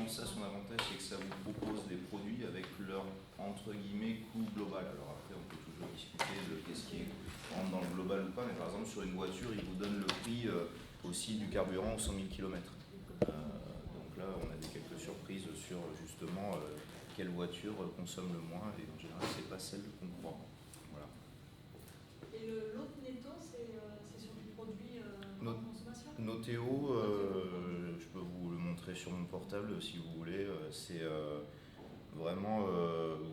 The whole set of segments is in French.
justement ça, son avantage, c'est que ça vous propose des produits avec leur, entre guillemets, coût global. Alors après, on peut toujours discuter de qu'est-ce qui rentre dans le global ou pas, mais par exemple, sur une voiture, il vous donne le prix aussi du carburant aux 100 000 km. Donc là, on a quelques surprises sur justement quelle voiture consomme le moins, et en général, c'est pas celle qu'on croit. Voilà. Et l'autre netto, c'est sur du produit en consommation. Notéo, je peux vous le montrer sur mon portable si vous voulez. C'est vraiment,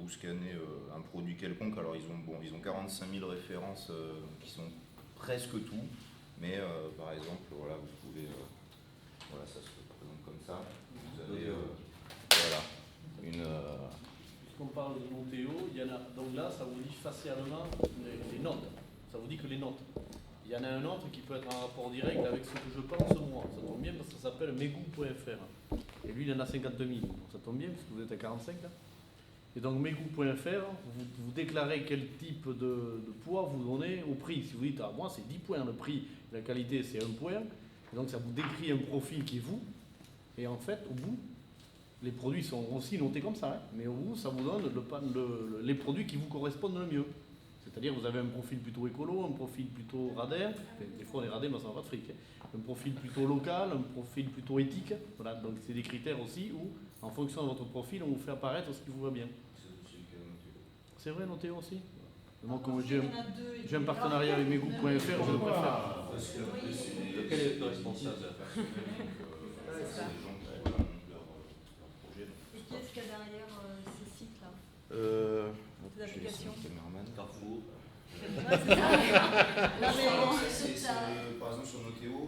vous scannez un produit quelconque. Alors ils ont 45 000 références qui sont presque tout, mais par exemple, voilà, vous pouvez, voilà, ça se présente comme ça. Vous avez, voilà, une. Puisqu'on parle de Notéo, il y en a. Donc là, ça vous dit facialement les notes. Ça vous dit que les notes. Il y en a un autre qui peut être en rapport direct avec ce que je pense moi. Ça tombe bien parce que ça s'appelle Megou.fr. Et lui, il en a 52 000. Donc ça tombe bien parce que vous êtes à 45 là. Et donc Megou.fr, vous déclarez quel type de poids vous donnez au prix. Si vous dites, moi c'est 10 points le prix, la qualité c'est 1 point. Et donc ça vous décrit un profil qui est vous. Et en fait, au bout, les produits sont aussi notés comme ça. Hein, mais au bout, ça vous donne les produits qui vous correspondent le mieux. C'est-à-dire vous avez un profil plutôt écolo, un profil plutôt radin, des fois on est radin mais ça n'a pas de fric, hein. Un profil plutôt local, un profil plutôt éthique, voilà, donc c'est des critères aussi où, en fonction de votre profil, on vous fait apparaître ce qui vous va bien. C'est vrai, Notéo aussi. Moi, comme j'ai un partenariat avec Megou.fr, je le préfère. Lequel est le responsable de la personne? C'est ça. Et qu'est-ce qu'il y a derrière ces sites-là? Ces applications Carrefour. Par exemple, sur Notéo,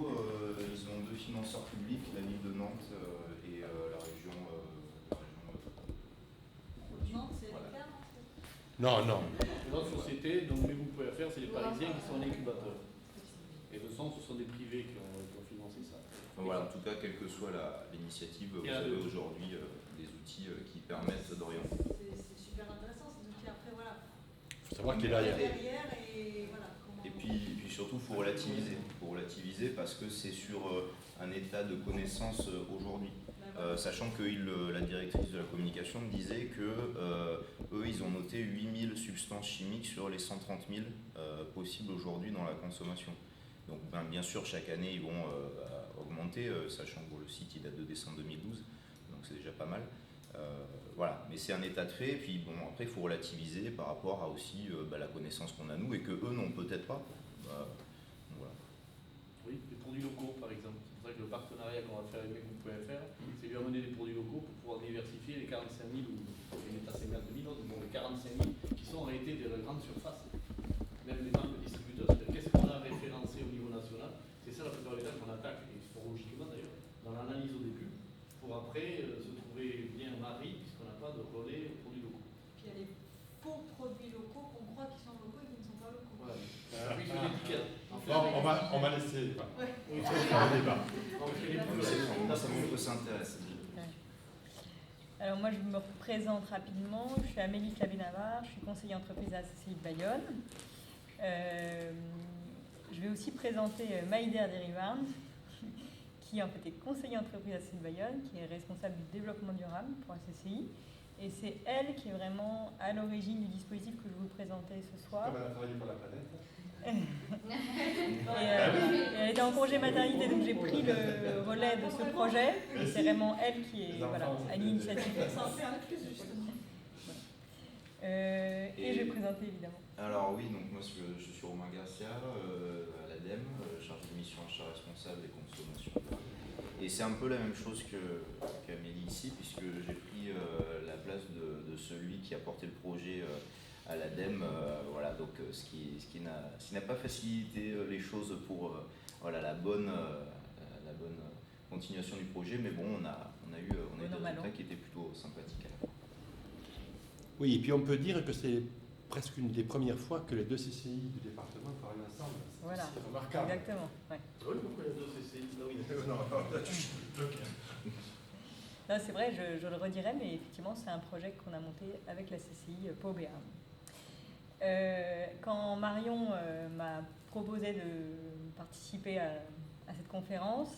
ils ont 2 financeurs publics, la ville de Nantes et la région. Nantes, c'est l'État? Non. Notre société, donc Megou.fr, c'est les Parisiens qui sont l'incubateur. Et le centre, ce sont des privés qui ont financé ça. Voilà, en tout cas, quelle que soit l'initiative, vous avez aujourd'hui des outils qui permettent d'orienter. C'est super intéressant ces outils. Après, voilà. Il faut savoir qu'il est derrière. Et puis surtout, il faut relativiser. Parce que c'est sur un état de connaissance aujourd'hui. Sachant que la directrice de la communication me disait que eux, ils ont noté 8000 substances chimiques sur les 130 000 possibles aujourd'hui dans la consommation. Donc bien sûr, chaque année, ils vont augmenter, sachant que le site il date de décembre 2012, donc c'est déjà pas mal. Voilà, mais c'est un état de fait, et puis bon, après il faut relativiser par rapport à aussi la connaissance qu'on a nous et que eux n'ont peut-être pas. Voilà. Oui, les produits locaux par exemple. C'est pour ça que le partenariat qu'on va faire avec Megou.fr, c'est lui amener des produits locaux pour pouvoir diversifier les 45 000 ou il est à 50 000 autres, bon, les 45 000 qui sont en réalité des grandes surfaces, même les marques distributeurs. Qu'est-ce qu'on a référencé au niveau national? C'est ça la plupart des temps qu'on attaque, et logiquement d'ailleurs, dans l'analyse au début, pour après se trouver bien mari, puisqu'on n'a pas de relais aux produits locaux. Puis il y a les faux produits locaux qu'on croit qu'ils sont locaux et qui ne sont pas locaux. Voilà. Oui, c'est l'étiquette. On va laisser. Oui, faire le débat. Ça montre que ça intéresse. Alors moi je me présente rapidement, je suis Amélie Clavé-Navarre, je suis conseillère entreprise à la CCI de Bayonne. Je vais aussi présenter Maïder Derivan, qui en fait est conseillère entreprise à la CCI de Bayonne, qui est responsable du développement durable pour la CCI. Et c'est elle qui est vraiment à l'origine du dispositif que je vais vous présenter ce soir. Comme elle a travaillé pour la planète. Elle était en congé maternité, donc j'ai pris le relais de ce projet. Et c'est vraiment elle qui est à l'initiative. Et je vais présenter évidemment. Alors oui, donc moi je suis Romain Garcia, à l'ADEME, chargé de mission achat responsable et consommation. Et c'est un peu la même chose qu'Amélie ici, puisque j'ai pris la place de celui qui a porté le projet à l'ADEME, voilà, donc ce qui n'a pas facilité les choses pour la bonne continuation du projet, mais bon, on a eu des résultats qui étaient plutôt sympathiques à la fin. Oui, et puis on peut dire que c'est presque une des premières fois que les 2 CCI du département travaillent ensemble. Voilà, c'est remarquable. exactement. Ouais. Oui, pourquoi il y a 2 CCI? Non, c'est vrai, je le redirai, mais effectivement, c'est un projet qu'on a monté avec la CCI Pau Béarn. Quand Marion m'a proposé de participer à cette conférence,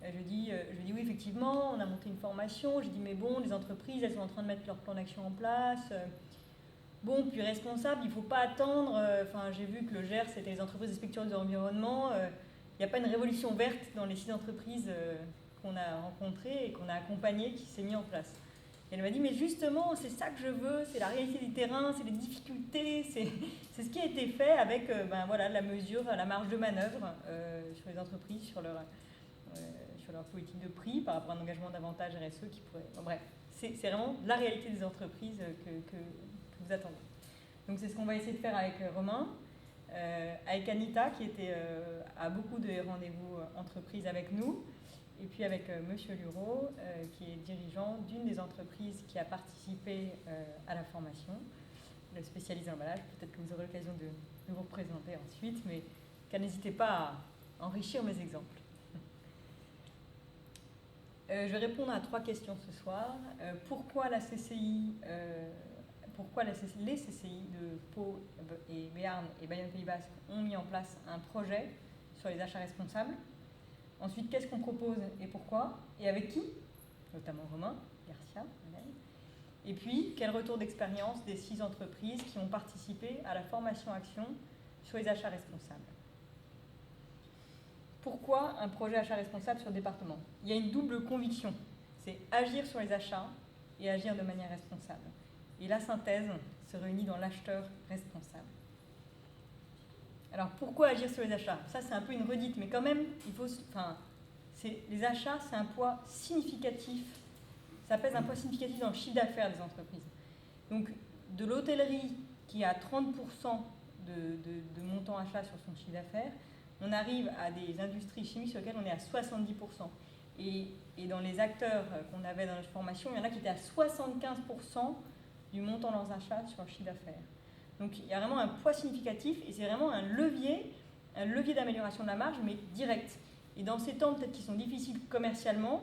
Je dis oui, effectivement, on a monté une formation. Je dis mais bon, les entreprises, elles sont en train de mettre leur plan d'action en place. Bon, puis responsable, il ne faut pas attendre. Enfin, j'ai vu que le GER, c'était les entreprises respectueuses de l'environnement. Il n'y a pas une révolution verte dans les 6 entreprises qu'on a rencontrées et qu'on a accompagnées qui s'est mis en place. Et elle m'a dit, mais justement, c'est ça que je veux, c'est la réalité du terrain, c'est les difficultés, c'est ce qui a été fait avec voilà, la mesure, la marge de manœuvre sur les entreprises, sur leur politique de prix par rapport à un engagement davantage RSE qui pourrait... Bon, bref, c'est vraiment la réalité des entreprises que vous attendez. Donc c'est ce qu'on va essayer de faire avec Romain, avec Anita qui était à beaucoup de rendez-vous entreprises avec nous, et puis avec Monsieur Lureau qui est dirigeant d'une des entreprises qui a participé à la formation, le spécialiste en emballage. Peut-être que vous aurez l'occasion de vous représenter ensuite, mais n'hésitez pas à enrichir mes exemples. Je vais répondre à 3 questions ce soir. Pourquoi la CCI, les CCI de Pau et Béarn et Bayonne-Pays Basque ont mis en place un projet sur les achats responsables? Ensuite, qu'est-ce qu'on propose et pourquoi? Et avec qui? Notamment Romain, Garcia, Hélène. Et puis, quel retour d'expérience des 6 entreprises qui ont participé à la formation action sur les achats responsables? Pourquoi un projet achat responsable sur le département? Il y a une double conviction, c'est agir sur les achats et agir de manière responsable. Et la synthèse se réunit dans l'acheteur responsable. Alors pourquoi agir sur les achats? Ça c'est un peu une redite, mais quand même, les achats c'est un poids significatif, ça pèse un poids significatif dans le chiffre d'affaires des entreprises. Donc de l'hôtellerie qui a 30% de montant achat sur son chiffre d'affaires, on arrive à des industries chimiques sur lesquelles on est à 70%. Et dans les acteurs qu'on avait dans notre formation, il y en a qui étaient à 75% du montant de leurs achats sur le chiffre d'affaires. Donc il y a vraiment un poids significatif et c'est vraiment un levier d'amélioration de la marge, mais direct. Et dans ces temps peut-être qui sont difficiles commercialement,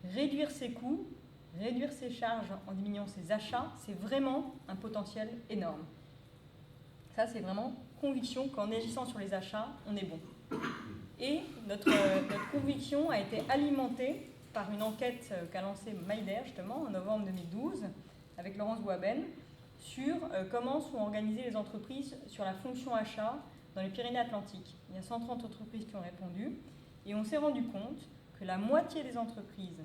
réduire ses coûts, réduire ses charges en diminuant ses achats, c'est vraiment un potentiel énorme. Ça, c'est vraiment conviction qu'en agissant sur les achats, on est bon. Et notre conviction a été alimentée par une enquête qu'a lancée Maider, justement, en novembre 2012, avec Laurence Boisben, sur comment sont organisées les entreprises sur la fonction achat dans les Pyrénées-Atlantiques. Il y a 130 entreprises qui ont répondu, et on s'est rendu compte que la moitié des entreprises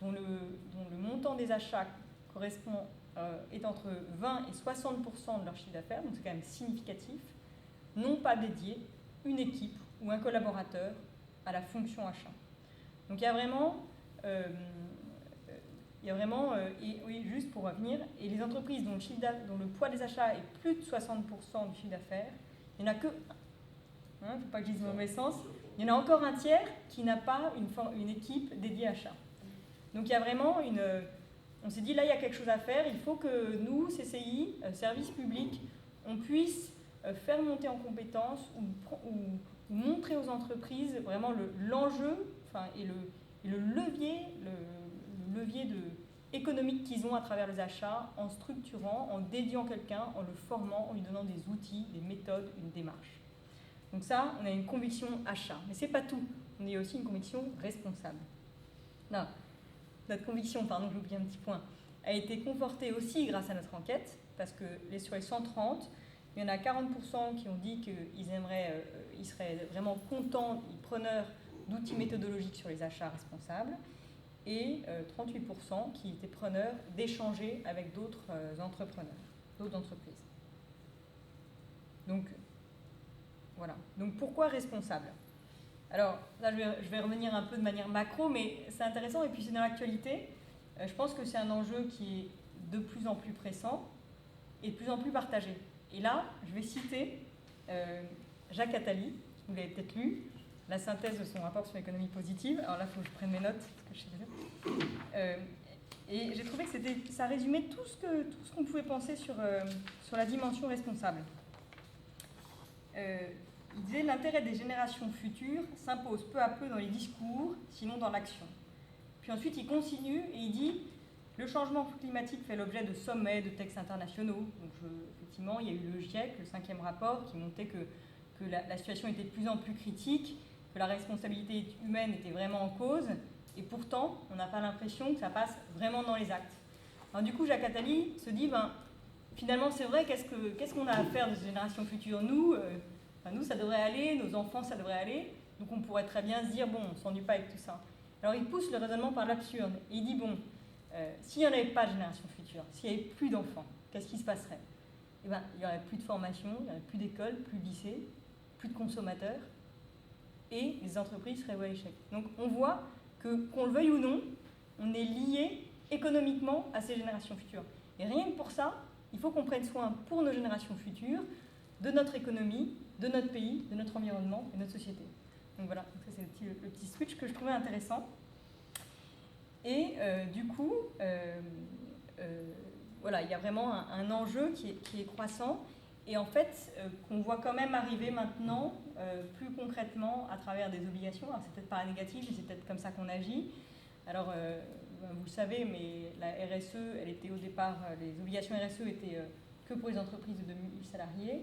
dont le montant des achats correspond est entre 20 et 60% de leur chiffre d'affaires, donc c'est quand même significatif, n'ont pas dédié une équipe ou un collaborateur à la fonction achat. Donc il y a vraiment, et oui, juste pour revenir, et les entreprises dont le poids des achats est plus de 60% du chiffre d'affaires, il n'y en a que, il ne faut pas que je dise dans le mauvais sens, il y en a encore un tiers qui n'a pas une équipe dédiée achat. Donc il y a vraiment on s'est dit là il y a quelque chose à faire, il faut que nous, CCI, services publics, on puisse faire monter en compétences ou montrer aux entreprises vraiment l'enjeu et le levier économique qu'ils ont à travers les achats en structurant, en dédiant quelqu'un, en le formant, en lui donnant des outils, des méthodes, une démarche. Donc ça, on a une conviction achat. Mais ce n'est pas tout. On a aussi une conviction responsable. Non. Notre conviction, pardon, j'ai oublié un petit point, a été confortée aussi grâce à notre enquête, parce que sur les 130, il y en a 40% qui ont dit qu'ils seraient vraiment contents, preneurs d'outils méthodologiques sur les achats responsables, et 38% qui étaient preneurs d'échanger avec d'autres entrepreneurs, d'autres entreprises. Donc, voilà. Donc, pourquoi responsable? Alors, là, je vais revenir un peu de manière macro, mais c'est intéressant, et puis c'est dans l'actualité. Je pense que c'est un enjeu qui est de plus en plus pressant et de plus en plus partagé. Et là, je vais citer Jacques Attali, vous l'avez peut-être lu, la synthèse de son rapport sur l'économie positive. Alors là, il faut que je prenne mes notes, parce que je sais pas. Et j'ai trouvé que ça résumait tout ce qu'on pouvait penser sur la dimension responsable. Il disait « L'intérêt des générations futures s'impose peu à peu dans les discours, sinon dans l'action. » Puis ensuite, il continue et il dit « Le changement climatique fait l'objet de sommets, de textes internationaux. » Donc, effectivement, il y a eu le GIEC, le 5e rapport, qui montrait que la situation était de plus en plus critique que la responsabilité humaine était vraiment en cause, et pourtant, on n'a pas l'impression que ça passe vraiment dans les actes. Alors du coup, Jacques Attali se dit, finalement, c'est vrai, qu'est-ce qu'on a à faire de ces générations futures? Nous, ça devrait aller, nos enfants, ça devrait aller, donc on pourrait très bien se dire, bon, on ne s'ennuie pas avec tout ça. Alors il pousse le raisonnement par l'absurde, et il dit, bon, s'il n'y en avait pas de génération future, s'il n'y avait plus d'enfants, qu'est-ce qui se passerait? Eh ben, il n'y aurait plus de formation, il n'y aurait plus d'école, plus de lycée, plus de consommateurs, et les entreprises seraient vouées à l'échec. Donc on voit que, qu'on le veuille ou non, on est lié économiquement à ces générations futures. Et rien que pour ça, il faut qu'on prenne soin pour nos générations futures, de notre économie, de notre pays, de notre environnement et de notre société. Donc voilà, donc ça c'est le petit switch que je trouvais intéressant. Et du coup, voilà, il y a vraiment un enjeu qui est croissant et en fait qu'on voit quand même arriver maintenant plus concrètement à travers des obligations. Alors c'est peut-être pas négatif, mais c'est peut-être comme ça qu'on agit. Alors vous le savez, mais la RSE, elle était au départ, les obligations RSE étaient que pour les entreprises de 2000 salariés.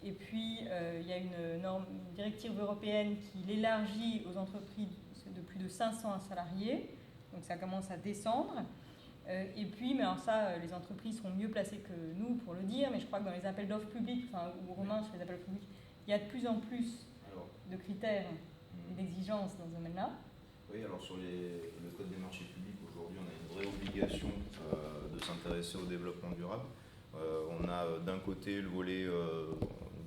Et puis il y a une directive européenne qui l'élargit aux entreprises de plus de 500 salariés. Donc ça commence à descendre. Et puis, mais alors ça, les entreprises sont mieux placées que nous pour le dire, mais je crois que dans les appels d'offres publics, ou Romain sur les appels d'offres publics, il y a de plus en plus de critères et d'exigences dans ce domaine-là. Oui, alors sur le code des marchés publics, aujourd'hui, on a une vraie obligation de s'intéresser au développement durable. On a d'un côté le volet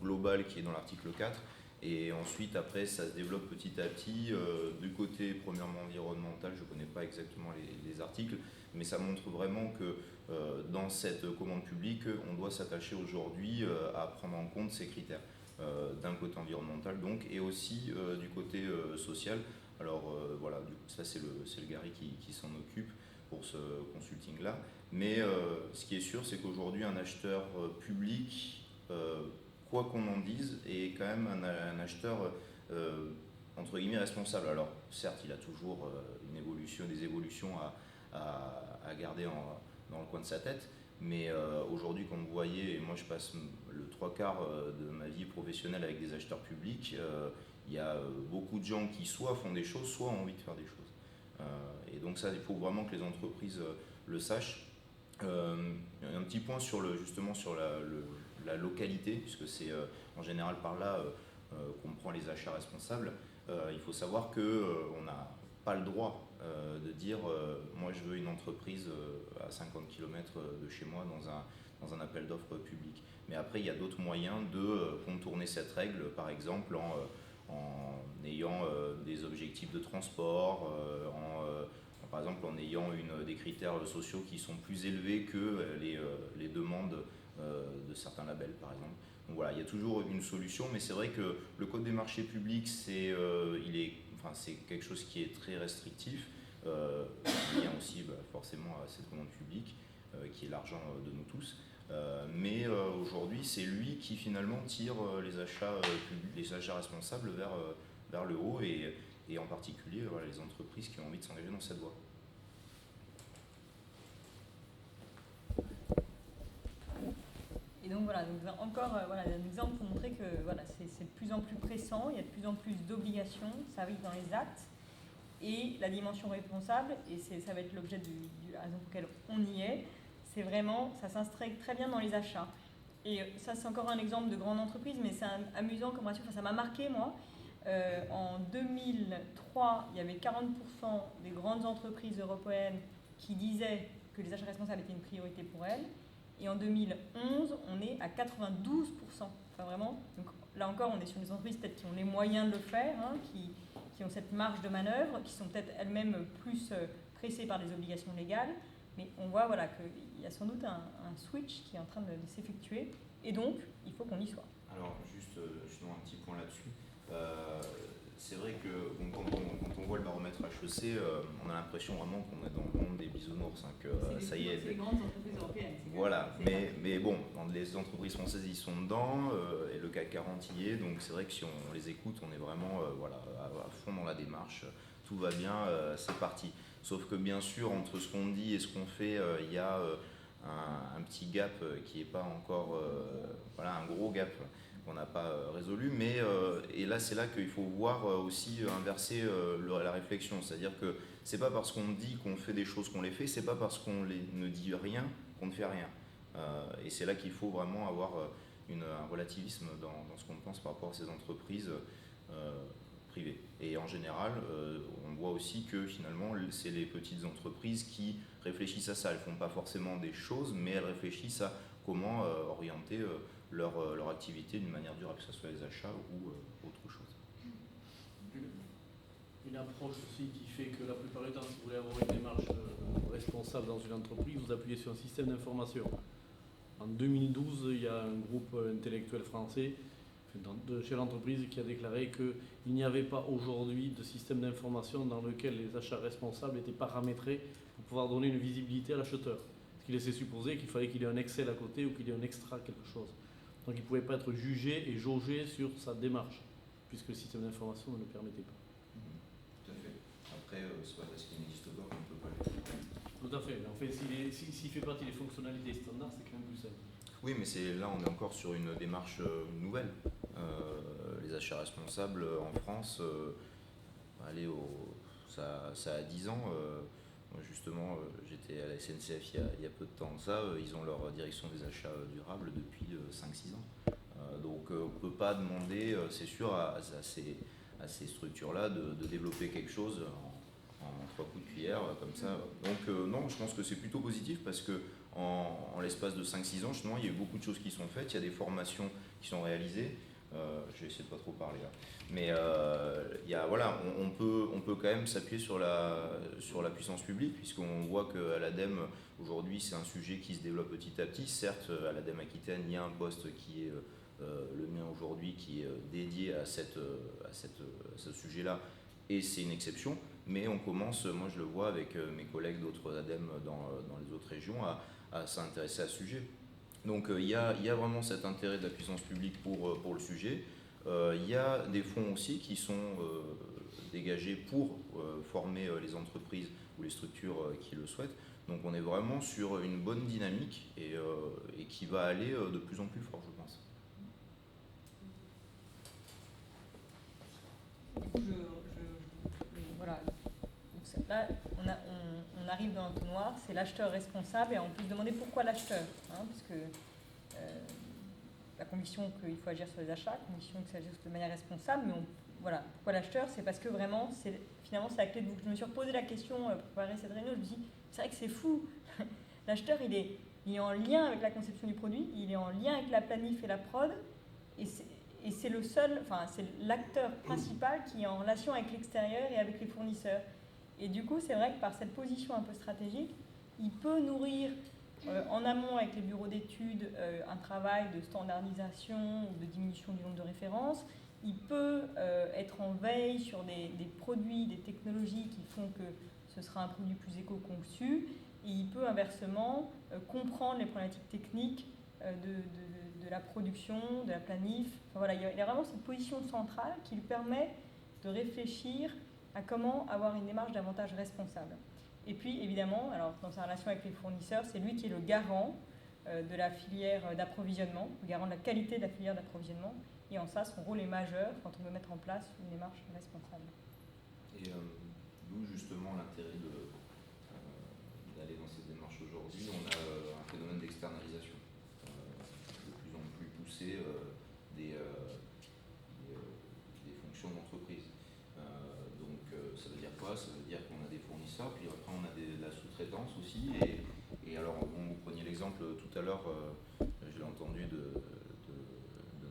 global qui est dans l'article 4, et ensuite, après, ça se développe petit à petit. Du côté, premièrement, environnemental, je ne connais pas exactement les articles, mais ça montre vraiment que dans cette commande publique, on doit s'attacher aujourd'hui à prendre en compte ces critères. D'un côté environnemental, donc, et aussi du côté social. Alors, voilà, ça, c'est le Gary qui s'en occupe pour ce consulting-là. Mais ce qui est sûr, c'est qu'aujourd'hui, un acheteur public, quoi qu'on en dise, est quand même un acheteur entre guillemets responsable. Alors certes, il a toujours des évolutions à garder dans le coin de sa tête, mais aujourd'hui, comme vous voyez, et moi je passe le 3/4 de ma vie professionnelle avec des acheteurs publics, il y a beaucoup de gens qui soit font des choses, soit ont envie de faire des choses. Et donc ça, il faut vraiment que les entreprises le sachent. Un petit point justement sur la localité, puisque c'est en général par là qu'on prend les achats responsables. Il faut savoir qu'on n'a pas le droit de dire moi je veux une entreprise à 50 km de chez moi dans un appel d'offres public. Mais après, il y a d'autres moyens de contourner cette règle, par exemple en ayant des objectifs de transport, par exemple en ayant des critères sociaux qui sont plus élevés que les demandes de certains labels, par exemple. Donc voilà, il y a toujours une solution, mais c'est vrai que le code des marchés publics, c'est quelque chose qui est très restrictif. Il y a aussi forcément cette commande publique qui est l'argent de nous tous. Mais aujourd'hui, c'est lui qui finalement tire les achats responsables vers le haut et en particulier les entreprises qui ont envie de s'engager dans cette voie. Et donc voilà, donc encore un exemple pour montrer que c'est de plus en plus pressant, il y a de plus en plus d'obligations, ça arrive dans les actes, et la dimension responsable, et ça va être l'objet de la raison pour laquelle on y est, c'est vraiment, ça s'inscrit très bien dans les achats. Et ça, c'est encore un exemple de grande entreprise, mais c'est amusant comme ratio, ça m'a marqué moi. En 2003, il y avait 40% des grandes entreprises européennes qui disaient que les achats responsables étaient une priorité pour elles. Et en 2011, on est à 92%. Enfin vraiment, donc là encore, on est sur des entreprises peut-être qui ont les moyens de le faire, qui ont cette marge de manœuvre, qui sont peut-être elles-mêmes plus pressées par des obligations légales. Mais on voit qu'il y a sans doute un switch qui est en train de s'effectuer. Et donc, il faut qu'on y soit. Alors, justement, un petit point là-dessus. C'est vrai que quand on voit le baromètre HEC, on a l'impression vraiment qu'on est dans le monde des bisounours, que ça y est. C'est les grandes entreprises européennes. Voilà, mais bon, les entreprises françaises y sont dedans, et le CAC 40 y est, donc c'est vrai que si on les écoute, on est vraiment à fond dans la démarche, tout va bien, c'est parti. Sauf que bien sûr, entre ce qu'on dit et ce qu'on fait, il y a un petit gap qui n'est pas encore, un gros gap qu'on n'a pas résolu, mais et là c'est là qu'il faut voir aussi inverser la réflexion, c'est-à-dire que c'est pas parce qu'on dit qu'on fait des choses qu'on les fait, c'est pas parce qu'on ne dit rien qu'on ne fait rien. Et c'est là qu'il faut vraiment avoir un relativisme dans ce qu'on pense par rapport à ces entreprises privées. Et en général, on voit aussi que finalement, c'est les petites entreprises qui réfléchissent à ça. Elles ne font pas forcément des choses, mais elles réfléchissent à comment orienter leur activité d'une manière durable, que ce soit les achats ou autre chose. Une approche aussi qui fait que la plupart du temps, si vous voulez avoir une démarche responsable dans une entreprise, vous appuyez sur un système d'information. En 2012, il y a un groupe intellectuel français chez l'entreprise qui a déclaré qu'il n'y avait pas aujourd'hui de système d'information dans lequel les achats responsables étaient paramétrés pour pouvoir donner une visibilité à l'acheteur. Ce qui laissait supposer qu'il fallait qu'il y ait un Excel à côté ou qu'il y ait un extra quelque chose. Donc il ne pouvait pas être jugé et jaugé sur sa démarche, puisque le système d'information ne le permettait pas. Tout à fait. Après, c'est pas parce qu'il n'existe pas qu'on ne peut pas le faire. Tout à fait. Mais en fait, s'il fait partie des fonctionnalités standards, c'est quand même plus simple. Oui, mais là, on est encore sur une démarche nouvelle. Les achats responsables en France, ça a 10 ans. Justement, j'étais à la SNCF il y a peu de temps de ça. Ils ont leur direction des achats durables depuis 5-6 ans. Donc, on ne peut pas demander, c'est sûr, à ces structures-là de développer quelque chose en 3 coups de cuillère, comme ça. Donc, non, je pense que c'est plutôt positif parce que en l'espace de 5-6 ans, justement, il y a eu beaucoup de choses qui sont faites, il y a des formations qui sont réalisées. Je vais essayer de pas trop parler là. Mais on peut quand même s'appuyer sur la puissance publique, puisqu'on voit qu'à l'ADEME, aujourd'hui, c'est un sujet qui se développe petit à petit. Certes, à l'ADEME Aquitaine, il y a un poste qui est le mien aujourd'hui, qui est dédié à ce sujet-là, et c'est une exception. Mais on commence, moi je le vois avec mes collègues d'autres ADEME dans les autres régions, à s'intéresser à ce sujet. Donc il y a vraiment cet intérêt de la puissance publique pour le sujet. Il y a des fonds aussi qui sont dégagés pour former les entreprises ou les structures qui le souhaitent. Donc on est vraiment sur une bonne dynamique et qui va aller de plus en plus fort, je pense. Voilà. Donc là, on arrive dans l'entonnoir, c'est l'acheteur responsable et on peut se demander pourquoi l'acheteur, parce que la conviction qu'il faut agir sur les achats, la conviction que ça agisse de manière responsable, mais voilà, pourquoi l'acheteur, c'est parce que vraiment, finalement, c'est la clé de voûte. Je me suis reposé la question pour préparer cette réunion, je me dis, c'est vrai que c'est fou, l'acheteur, il est en lien avec la conception du produit, il est en lien avec la planif et la prod, et c'est le seul, enfin, c'est l'acteur principal qui est en relation avec l'extérieur et avec les fournisseurs. Et du coup, c'est vrai que par cette position un peu stratégique, il peut nourrir en amont avec les bureaux d'études un travail de standardisation ou de diminution du nombre de références. Il peut être en veille sur des produits, des technologies qui font que ce sera un produit plus éco-conçu. Et il peut inversement comprendre les problématiques techniques de la production, de la planif. Enfin, voilà, il y a vraiment cette position centrale qui lui permet de réfléchir à comment avoir une démarche davantage responsable. Et puis, évidemment, alors, dans sa relation avec les fournisseurs, c'est lui qui est le garant de la filière d'approvisionnement, le garant de la qualité de la filière d'approvisionnement. Et en ça, son rôle est majeur quand on veut mettre en place une démarche responsable. Et d'où justement l'intérêt d'aller dans cette démarche aujourd'hui. On a un phénomène d'externalisation de plus en plus poussé des fonctions d'entreprise. Donc ça veut dire quoi? Ça veut dire qu'on a des fournisseurs, puis après on a de la sous-traitance aussi. Et alors, vous preniez l'exemple tout à l'heure, je l'ai entendu de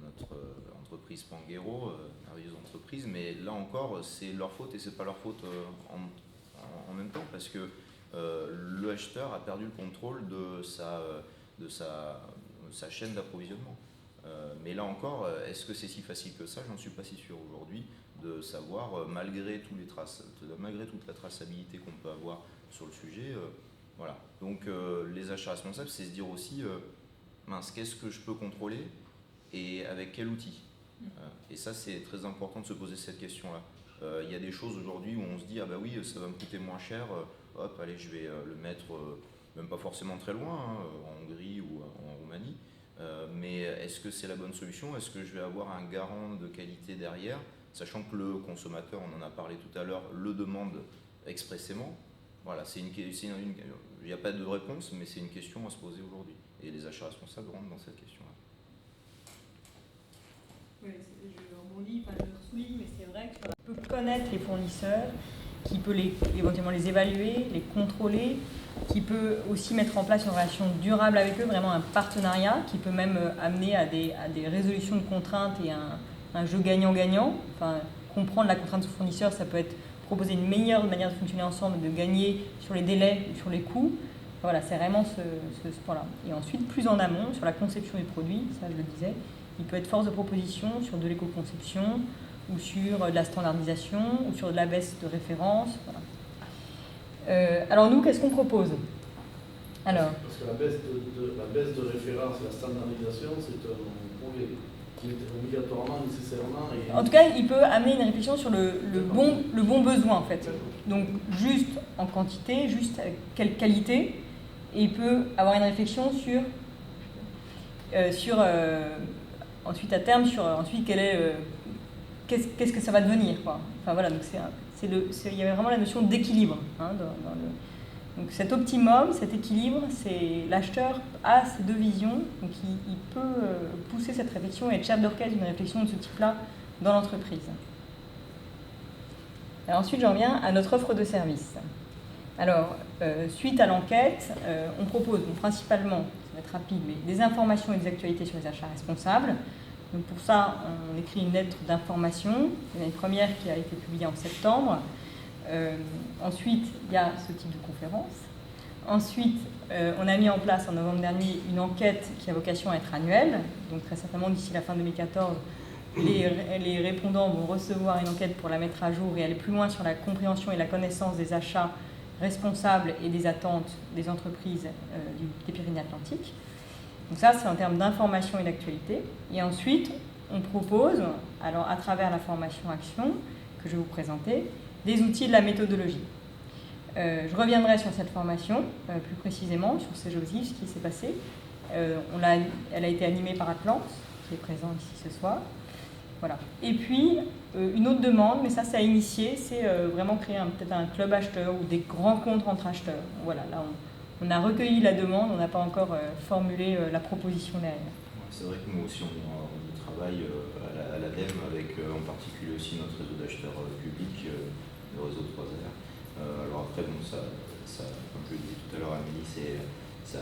notre entreprise Panguero, merveilleuse entreprise, mais là encore, c'est leur faute et c'est pas leur faute en même temps, parce que le acheteur a perdu le contrôle de sa chaîne d'approvisionnement. Mais là encore, est-ce que c'est si facile que ça? J'en suis pas si sûr aujourd'hui de savoir, malgré toute la traçabilité qu'on peut avoir sur le sujet. Voilà. Donc les achats responsables, c'est se dire aussi, mince, qu'est-ce que je peux contrôler et avec quel outil? Et ça, c'est très important de se poser cette question-là. Il y a des choses aujourd'hui où on se dit, ah bah oui, ça va me coûter moins cher, hop, allez, je vais le mettre, même pas forcément très loin, en Hongrie ou en Roumanie, Mais est-ce que c'est la bonne solution? Est-ce que je vais avoir un garant de qualité derrière, sachant que le consommateur, on en a parlé tout à l'heure, le demande expressément? Voilà, il n'y a pas de réponse, mais c'est une question à se poser aujourd'hui. Et les achats responsables rentrent dans cette question-là. Oui, je rebondis, enfin, je le souligne, mais c'est vrai qu'on peut connaître les fournisseurs, qui peut éventuellement les évaluer, les contrôler, qui peut aussi mettre en place une relation durable avec eux, vraiment un partenariat, qui peut même amener à des résolutions de contraintes et un jeu gagnant-gagnant. Enfin, comprendre la contrainte de son fournisseur, ça peut être proposer une meilleure manière de fonctionner ensemble, de gagner sur les délais ou sur les coûts. Voilà, c'est vraiment ce point-là. Et ensuite, plus en amont, sur la conception du produit, ça je le disais, il peut être force de proposition sur de l'éco-conception, ou sur de la standardisation, ou sur de la baisse de référence. Voilà. Alors nous, qu'est-ce qu'on propose? Alors, parce que la baisse de référence et la standardisation, c'est un projet qui est obligatoirement, nécessairement... En tout cas, il peut amener une réflexion sur le bon besoin, en fait. Donc, juste en quantité, juste avec quelle qualité, et il peut avoir une réflexion sur ensuite, à terme, sur ensuite, qu'est-ce que ça va devenir, quoi. Enfin, voilà, donc il y avait vraiment la notion d'équilibre, hein, donc cet optimum, cet équilibre, c'est l'acheteur a ces deux visions, donc il peut pousser cette réflexion et être chef d'orchestre d'une réflexion de ce type-là dans l'entreprise. Ensuite, j'en reviens à notre offre de service. Alors, suite à l'enquête, on propose donc, principalement, ça va être rapide, mais des informations et des actualités sur les achats responsables. Donc pour ça, on écrit une lettre d'information. Il y en a une première qui a été publiée en septembre. Ensuite, il y a ce type de conférence. Ensuite, on a mis en place en novembre dernier une enquête qui a vocation à être annuelle. Donc très certainement, d'ici la fin 2014, les répondants vont recevoir une enquête pour la mettre à jour et aller plus loin sur la compréhension et la connaissance des achats responsables et des attentes des entreprises des Pyrénées-Atlantiques. Donc ça, c'est en termes d'information et d'actualité. Et ensuite, on propose, alors à travers la formation action que je vais vous présenter, des outils de la méthodologie. Je reviendrai sur cette formation, plus précisément, sur ces objectifs, ce qui s'est passé. Elle a été animée par Atlante, qui est présent ici ce soir. Voilà. Et puis, une autre demande, mais ça a initié, c'est vraiment créer peut-être un club acheteur ou des rencontres entre acheteurs. Voilà, là, on a recueilli la demande, on n'a pas encore formulé la proposition derrière. C'est vrai que nous aussi, on travaille à l'ADEME avec en particulier aussi notre réseau d'acheteurs publics, le réseau 3R. Alors après, bon, ça, comme je le disais tout à l'heure, Amélie, ça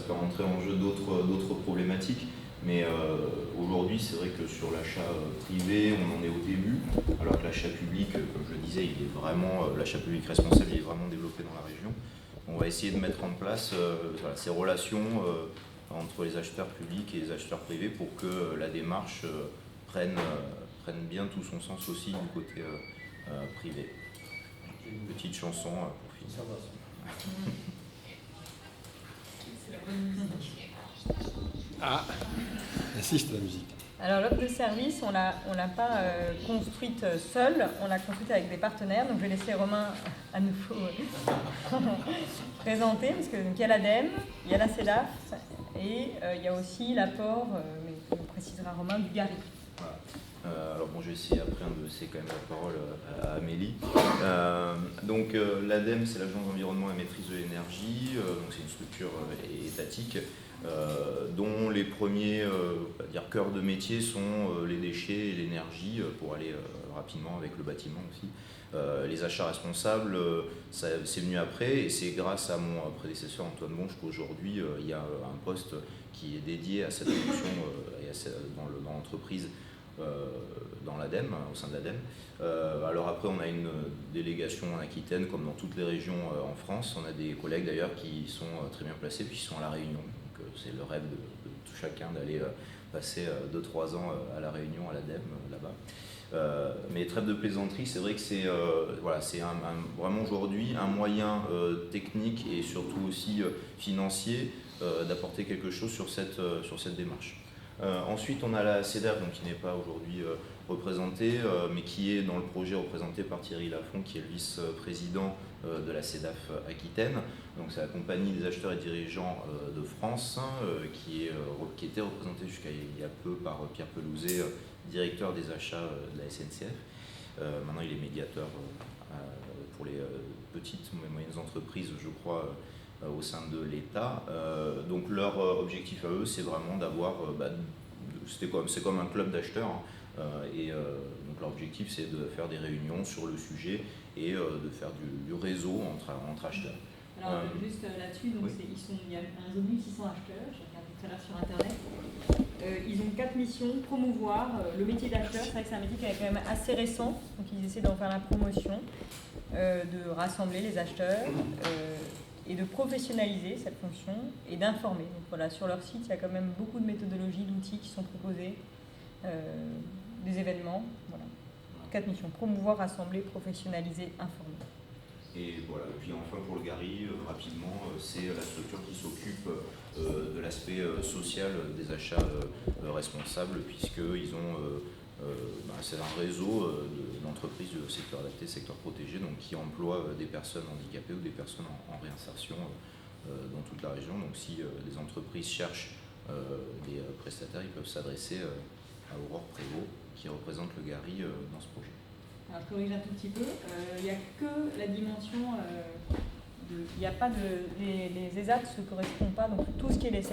peut rentrer en jeu d'autres problématiques. Mais aujourd'hui, c'est vrai que sur l'achat privé, on en est au début, alors que l'achat public, comme je le disais, l'achat public responsable, il est vraiment développé dans la région. On va essayer de mettre en place ces relations entre les acheteurs publics et les acheteurs privés pour que la démarche prenne bien tout son sens aussi du côté privé. Une petite chanson pour finir. Ça va, ça. C'est la bonne musique. Ah, insiste la musique. Alors l'offre de service, on l'a pas construite seule, on l'a construite avec des partenaires. Donc je vais laisser Romain à nouveau présenter, parce qu'il y a l'ADEME, il y a la CEDAF et il y a aussi l'apport, mais que précisera Romain, du GARI. Voilà. Alors bon, je vais essayer après de laisser quand même la parole à Amélie. Donc l'ADEME, c'est l'Agence d'environnement et maîtrise de l'énergie, donc c'est une structure étatique. Dont les premiers cœurs de métier sont les déchets et l'énergie, pour aller rapidement avec le bâtiment aussi. Les achats responsables, c'est venu après, et c'est grâce à mon prédécesseur Antoine Bonche qu'aujourd'hui il y a un poste qui est dédié à cette fonction dans l'entreprise, dans l'ADEME, au sein de l'ADEME. Alors après, on a une délégation en Aquitaine, comme dans toutes les régions en France. On a des collègues d'ailleurs qui sont très bien placés, puis qui sont à La Réunion. C'est le rêve de tout chacun d'aller passer 2-3 ans à La Réunion, à l'ADEME, là-bas. Mais trêve de plaisanterie, c'est vrai que c'est vraiment aujourd'hui un moyen technique et surtout aussi financier d'apporter quelque chose sur cette démarche. Ensuite, on a la CEDAF, donc, qui n'est pas aujourd'hui représenté, mais qui est dans le projet représenté par Thierry Lafont, qui est le vice-président de la CEDAF Aquitaine. Donc c'est la compagnie des acheteurs et dirigeants de France, qui était représentée jusqu'à il y a peu par Pierre Pelouzet, directeur des achats de la SNCF. Maintenant il est médiateur pour les petites et moyennes entreprises, je crois, au sein de l'État. Donc leur objectif à eux, c'est vraiment d'avoir, c'est comme un club d'acheteurs, hein, donc leur objectif, c'est de faire des réunions sur le sujet et de faire du réseau entre acheteurs. Alors juste là-dessus, donc oui. il y a un réseau de 1600 acheteurs, j'ai regardé tout à l'heure sur Internet. Ils ont 4 missions: promouvoir le métier d'acheteur. C'est vrai que c'est un métier qui est quand même assez récent, donc ils essaient d'en faire la promotion, de rassembler les acheteurs et de professionnaliser cette fonction et d'informer. Donc voilà, sur leur site, il y a quand même beaucoup de méthodologies, d'outils qui sont proposés, des événements. Voilà. 4 missions: promouvoir, rassembler, professionnaliser, informer. Et voilà, et puis enfin pour le Gary, rapidement, c'est la structure qui s'occupe de l'aspect social des achats responsables, puisqu'ils ont, c'est un réseau d'entreprises du secteur adapté, secteur protégé, donc qui emploient des personnes handicapées ou des personnes en réinsertion dans toute la région. Donc si les entreprises cherchent des prestataires, ils peuvent s'adresser à Aurore Prévost, qui représente le Gary dans ce projet. Alors, je corrige un tout petit peu. Il n'y a que la dimension. Il n'y a pas les ESAT ne se correspondent pas. Donc, tout ce qui est les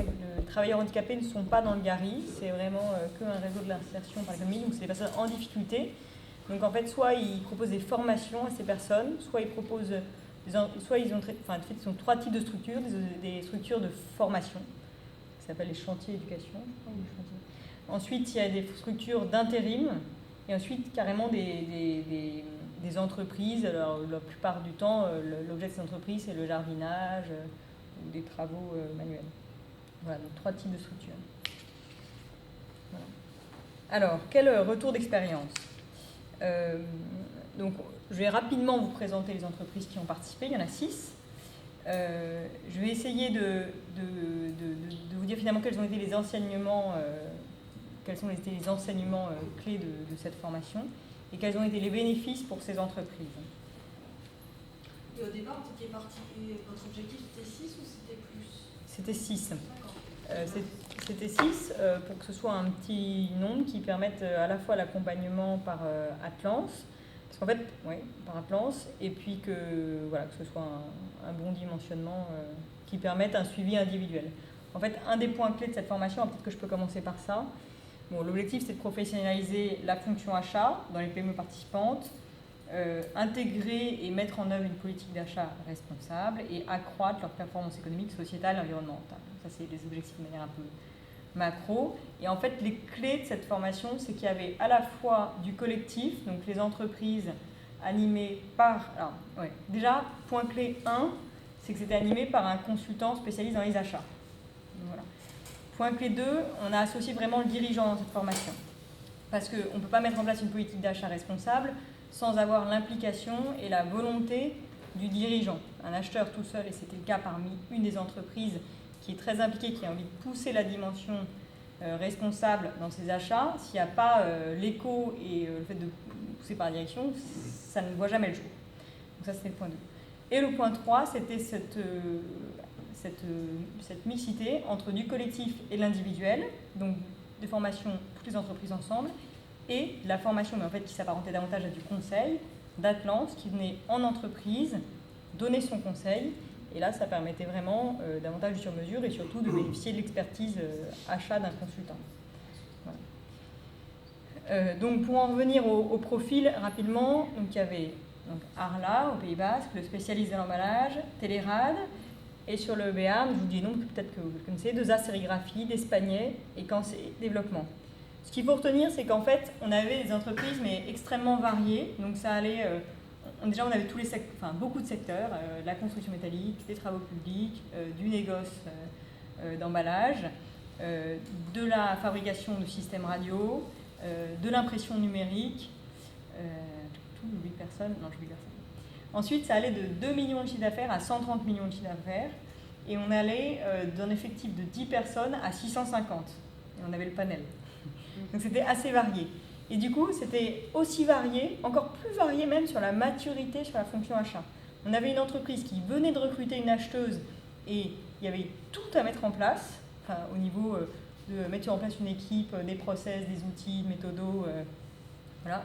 travailleurs handicapés ne sont pas dans le Gary. C'est vraiment qu'un réseau de l'insertion par l'économie. Donc, c'est des personnes en difficulté. Donc, en fait, soit ils proposent des formations à ces personnes, soit ils proposent. Soit ils ont. En fait, ils ont 3 types de structures. Des structures de formation, qui s'appellent les chantiers éducation, je crois, ou les chantiers. Ensuite, il y a des structures d'intérim. Et ensuite, carrément des entreprises. Alors, la plupart du temps, l'objet de ces entreprises, c'est le jardinage ou des travaux manuels. Voilà, donc 3 types de structures. Voilà. Alors, quel retour d'expérience? Donc, je vais rapidement vous présenter les entreprises qui ont participé. Il y en a 6. Je vais essayer de vous dire finalement quels ont été les enseignements clés de cette formation et quels ont été les bénéfices pour ces entreprises. Et au départ, vous étiez parti, votre objectif c'était 6 ou c'était plus? C'était 6. D'accord. C'était 6 pour que ce soit un petit nombre qui permette à la fois l'accompagnement par Atlance, parce qu'en fait, oui, par Atlance, et puis que ce soit un bon dimensionnement qui permette un suivi individuel. En fait, un des points clés de cette formation, peut-être que je peux commencer par ça. Bon, l'objectif, c'est de professionnaliser la fonction achat dans les PME participantes, intégrer et mettre en œuvre une politique d'achat responsable et accroître leur performance économique, sociétale et environnementale. Ça, c'est les objectifs de manière un peu macro. Et en fait, les clés de cette formation, c'est qu'il y avait à la fois du collectif, donc les entreprises animées par... Alors, ouais, déjà, point clé 1, c'est que c'était animé par un consultant spécialiste dans les achats. Donc, voilà. Point clé 2, on a associé vraiment le dirigeant dans cette formation. Parce qu'on ne peut pas mettre en place une politique d'achat responsable sans avoir l'implication et la volonté du dirigeant. Un acheteur tout seul, et c'était le cas parmi une des entreprises qui est très impliquée, qui a envie de pousser la dimension responsable dans ses achats, s'il n'y a pas l'écho et le fait de pousser par la direction, ça ne voit jamais le jour. Donc ça, c'était le point 2. Et le point 3, c'était cette mixité entre du collectif et l'individuel, donc des formations, toutes les entreprises ensemble, et la formation, mais en fait qui s'apparentait davantage à du conseil, d'Atlance, qui venait en entreprise donner son conseil, et là ça permettait vraiment davantage du sur-mesure et surtout de bénéficier de l'expertise achat d'un consultant. Voilà. Donc pour en revenir au profil rapidement, donc, il y avait donc, Arla au Pays Basque, le spécialiste de l'emballage, Télérad. Et sur le Béarn, je vous dis non, peut-être que vous le connaissez, 2A Sérigraphie, d'Espagnet et Cancé Développement. Ce qu'il faut retenir, c'est qu'en fait, on avait des entreprises, mais extrêmement variées. Donc ça allait, déjà on avait tous les beaucoup de secteurs, la construction métallique, des travaux publics, du négoce d'emballage, de la fabrication de systèmes radio, de l'impression numérique, j'oublie personne, non j'oublie personne. Ensuite, ça allait de 2 millions de chiffre d'affaires à 130 millions de chiffre d'affaires. Et on allait d'un effectif de 10 personnes à 650. Et on avait le panel. Donc c'était assez varié. Et du coup, c'était aussi varié, encore plus varié même sur la maturité, sur la fonction achat. On avait une entreprise qui venait de recruter une acheteuse et il y avait tout à mettre en place, enfin, au niveau de mettre en place une équipe, des process, des outils, méthodos, voilà.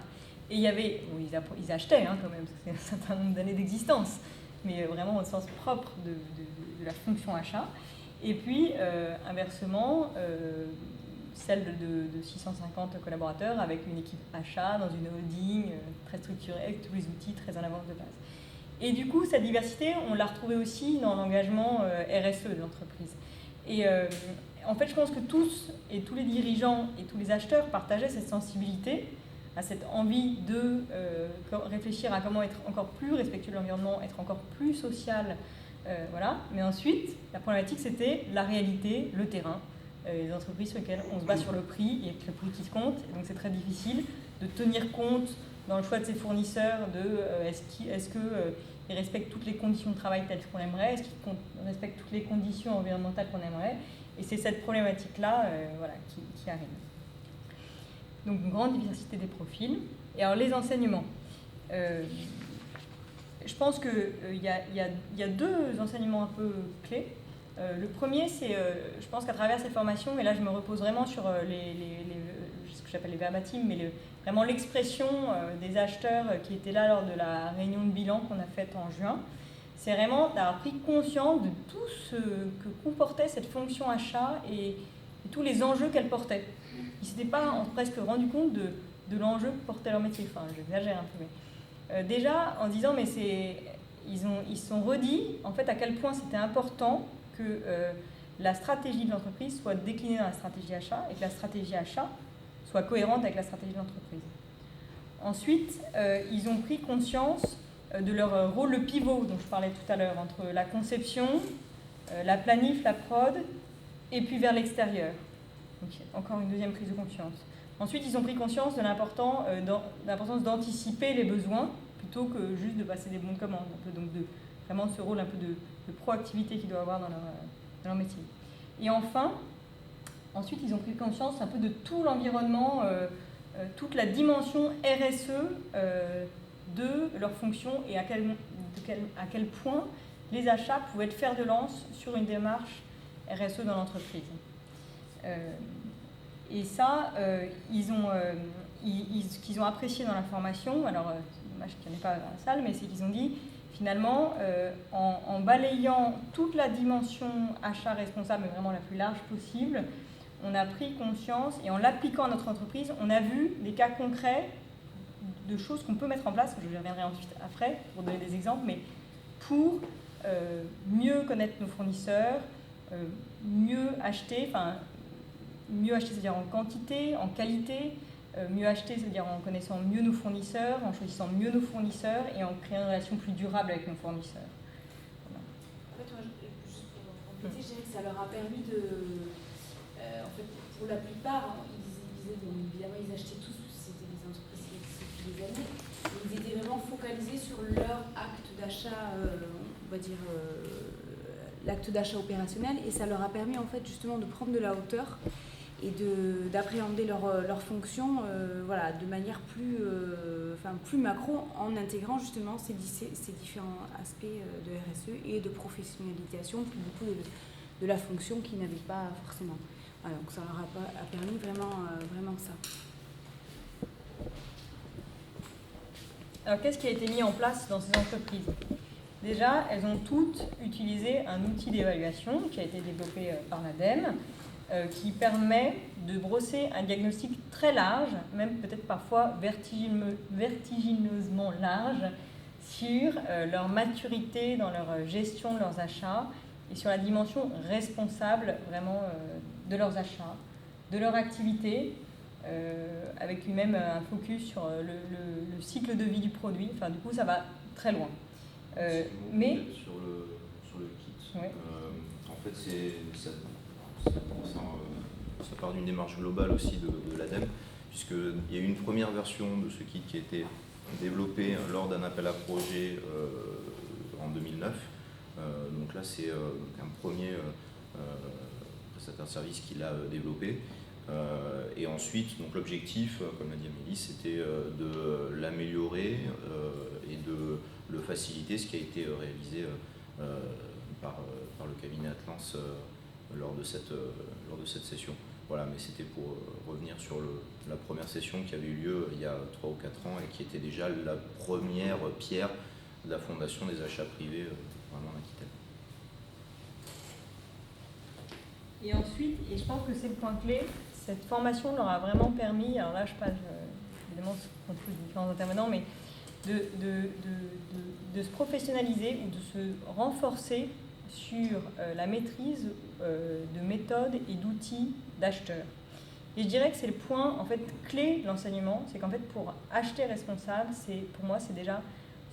Et il y avait, bon, ils achetaient quand même, parce que c'est un certain nombre d'années d'existence, mais vraiment au sens propre de la fonction achat. Et puis, inversement, celle de 650 collaborateurs avec une équipe achat dans une holding très structurée, avec tous les outils très en avance de base. Et du coup, cette diversité, on l'a retrouvée aussi dans l'engagement RSE de l'entreprise. Et en fait, je pense que tous les dirigeants et tous les acheteurs partageaient cette sensibilité, à cette envie de réfléchir à comment être encore plus respectueux de l'environnement, être encore plus social, voilà. Mais ensuite, la problématique, c'était la réalité, le terrain, les entreprises sur lesquelles on se bat sur le prix, il y a que le prix qui compte, et donc c'est très difficile de tenir compte dans le choix de ses fournisseurs de est-ce qu'ils respectent toutes les conditions de travail telles qu'on aimerait, est-ce qu'ils respectent toutes les conditions environnementales qu'on aimerait, et c'est cette problématique-là voilà, qui arrive. Donc une grande diversité des profils. Et alors les enseignements. Je pense qu'il y a deux enseignements un peu clés. Le premier, c'est, je pense qu'à travers ces formations, et là je me repose vraiment sur ce que j'appelle les verbatims, mais vraiment l'expression des acheteurs qui étaient là lors de la réunion de bilan qu'on a faite en juin, c'est vraiment d'avoir pris conscience de tout ce que comportait cette fonction achat et tous les enjeux qu'elle portait. Ils ne s'étaient pas presque rendu compte de l'enjeu que portait leur métier. Enfin, j'exagère un peu, mais déjà en disant, mais ils se sont redits en fait à quel point c'était important que la stratégie de l'entreprise soit déclinée dans la stratégie achat et que la stratégie achat soit cohérente avec la stratégie de l'entreprise. Ensuite, ils ont pris conscience de leur rôle, le pivot dont je parlais tout à l'heure, entre la conception, la planif, la prod, et puis vers l'extérieur. Donc, encore une deuxième prise de conscience. Ensuite, ils ont pris conscience de l'importance d'anticiper les besoins plutôt que juste de passer des bons de commande. Donc, vraiment ce rôle un peu de proactivité qu'ils doivent avoir dans leur métier. Et enfin, ensuite, ils ont pris conscience un peu de tout l'environnement, toute la dimension RSE de leur fonction et à quel point les achats pouvaient être fer de lance sur une démarche RSE dans l'entreprise. Et ça, ce qu'ils ont apprécié dans la formation, alors c'est dommage qu'il n'y en ait pas dans la salle, mais c'est qu'ils ont dit, finalement, en balayant toute la dimension achat responsable, mais vraiment la plus large possible, on a pris conscience, et en l'appliquant à notre entreprise, on a vu des cas concrets de choses qu'on peut mettre en place, je reviendrai ensuite après pour donner des exemples, mais pour mieux connaître nos fournisseurs, mieux acheter, c'est-à-dire en quantité, en qualité, mieux acheter, c'est-à-dire en connaissant mieux nos fournisseurs, en choisissant mieux nos fournisseurs et en créant une relation plus durable avec nos fournisseurs. Voilà. En fait, moi, juste pour compléter, je dirais que ça leur a permis de... en fait, pour la plupart, ils disaient, bon, évidemment, ils achetaient tous, c'était des entreprises qui existaient depuis des années, mais ils étaient vraiment focalisés sur leur acte d'achat, on va dire, l'acte d'achat opérationnel, et ça leur a permis, en fait, justement, de prendre de la hauteur et d'appréhender leur fonction voilà, de manière plus macro, en intégrant justement ces différents aspects de RSE et de professionnalisation de la fonction qu'ils n'avaient pas forcément. Voilà, donc ça leur a permis vraiment ça. Alors qu'est-ce qui a été mis en place dans ces entreprises ? Déjà, elles ont toutes utilisé un outil d'évaluation qui a été développé par l'ADEME, qui permet de brosser un diagnostic très large, même peut-être parfois vertigineusement large, sur leur maturité dans leur gestion de leurs achats et sur la dimension responsable vraiment de leurs achats, de leur activité, avec même un focus sur le cycle de vie du produit. Enfin, du coup, ça va très loin. Mais sur le kit, ouais. En fait, ça part d'une démarche globale aussi de l'ADEME, puisqu'il y a eu une première version de ce kit qui a été développé lors d'un appel à projet en 2009. Donc là, c'est un premier prestataire de service qui l'a développé. Et ensuite, donc l'objectif, comme l'a dit Amélie, c'était de l'améliorer et de le faciliter, ce qui a été réalisé par le cabinet Atlance lors de cette session. Voilà, mais c'était pour revenir sur la première session qui avait eu lieu il y a 3 ou 4 ans et qui était déjà la première pierre de la fondation des achats privés vraiment en Aquitaine. Et ensuite, et je pense que c'est le point clé, cette formation leur a vraiment permis, alors là je passe évidemment contre les différents intervenants, mais de se professionnaliser ou de se renforcer sur la maîtrise de méthodes et d'outils d'acheteurs. Et je dirais que c'est le point en fait clé de l'enseignement, c'est qu'en fait pour acheter responsable, pour moi c'est déjà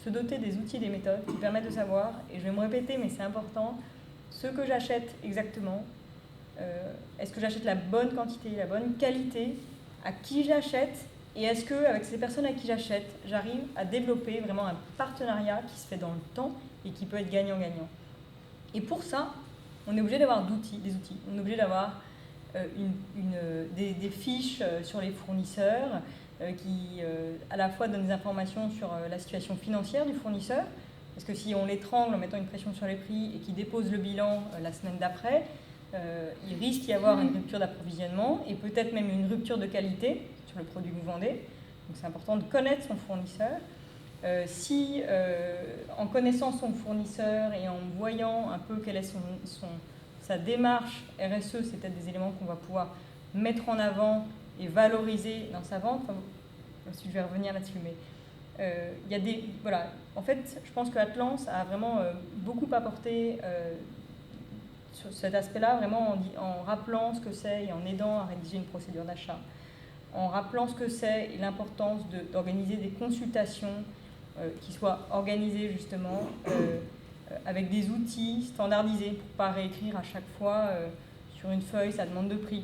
se doter des outils et des méthodes qui permettent de savoir, et je vais me répéter mais c'est important, ce que j'achète exactement, est-ce que j'achète la bonne quantité, la bonne qualité, à qui j'achète, et est-ce qu'avec ces personnes à qui j'achète, j'arrive à développer vraiment un partenariat qui se fait dans le temps et qui peut être gagnant-gagnant. Et pour ça, on est obligé d'avoir des outils. On est obligé d'avoir des fiches sur les fournisseurs qui à la fois donnent des informations sur la situation financière du fournisseur, parce que si on l'étrangle en mettant une pression sur les prix et qu'il dépose le bilan la semaine d'après, il risque d'y avoir une rupture d'approvisionnement et peut-être même une rupture de qualité sur le produit que vous vendez. Donc c'est important de connaître son fournisseur. En connaissant son fournisseur et en voyant un peu quelle est sa démarche RSE, c'est peut-être des éléments qu'on va pouvoir mettre en avant et valoriser dans sa vente. Enfin, je vais revenir là-dessus, mais voilà. En fait, je pense que Atlance a vraiment beaucoup apporté sur cet aspect-là, vraiment en rappelant ce que c'est et en aidant à rédiger une procédure d'achat, en rappelant ce que c'est et l'importance d'organiser des consultations qui soient organisées justement avec des outils standardisés pour ne pas réécrire à chaque fois sur une feuille sa demande de prix.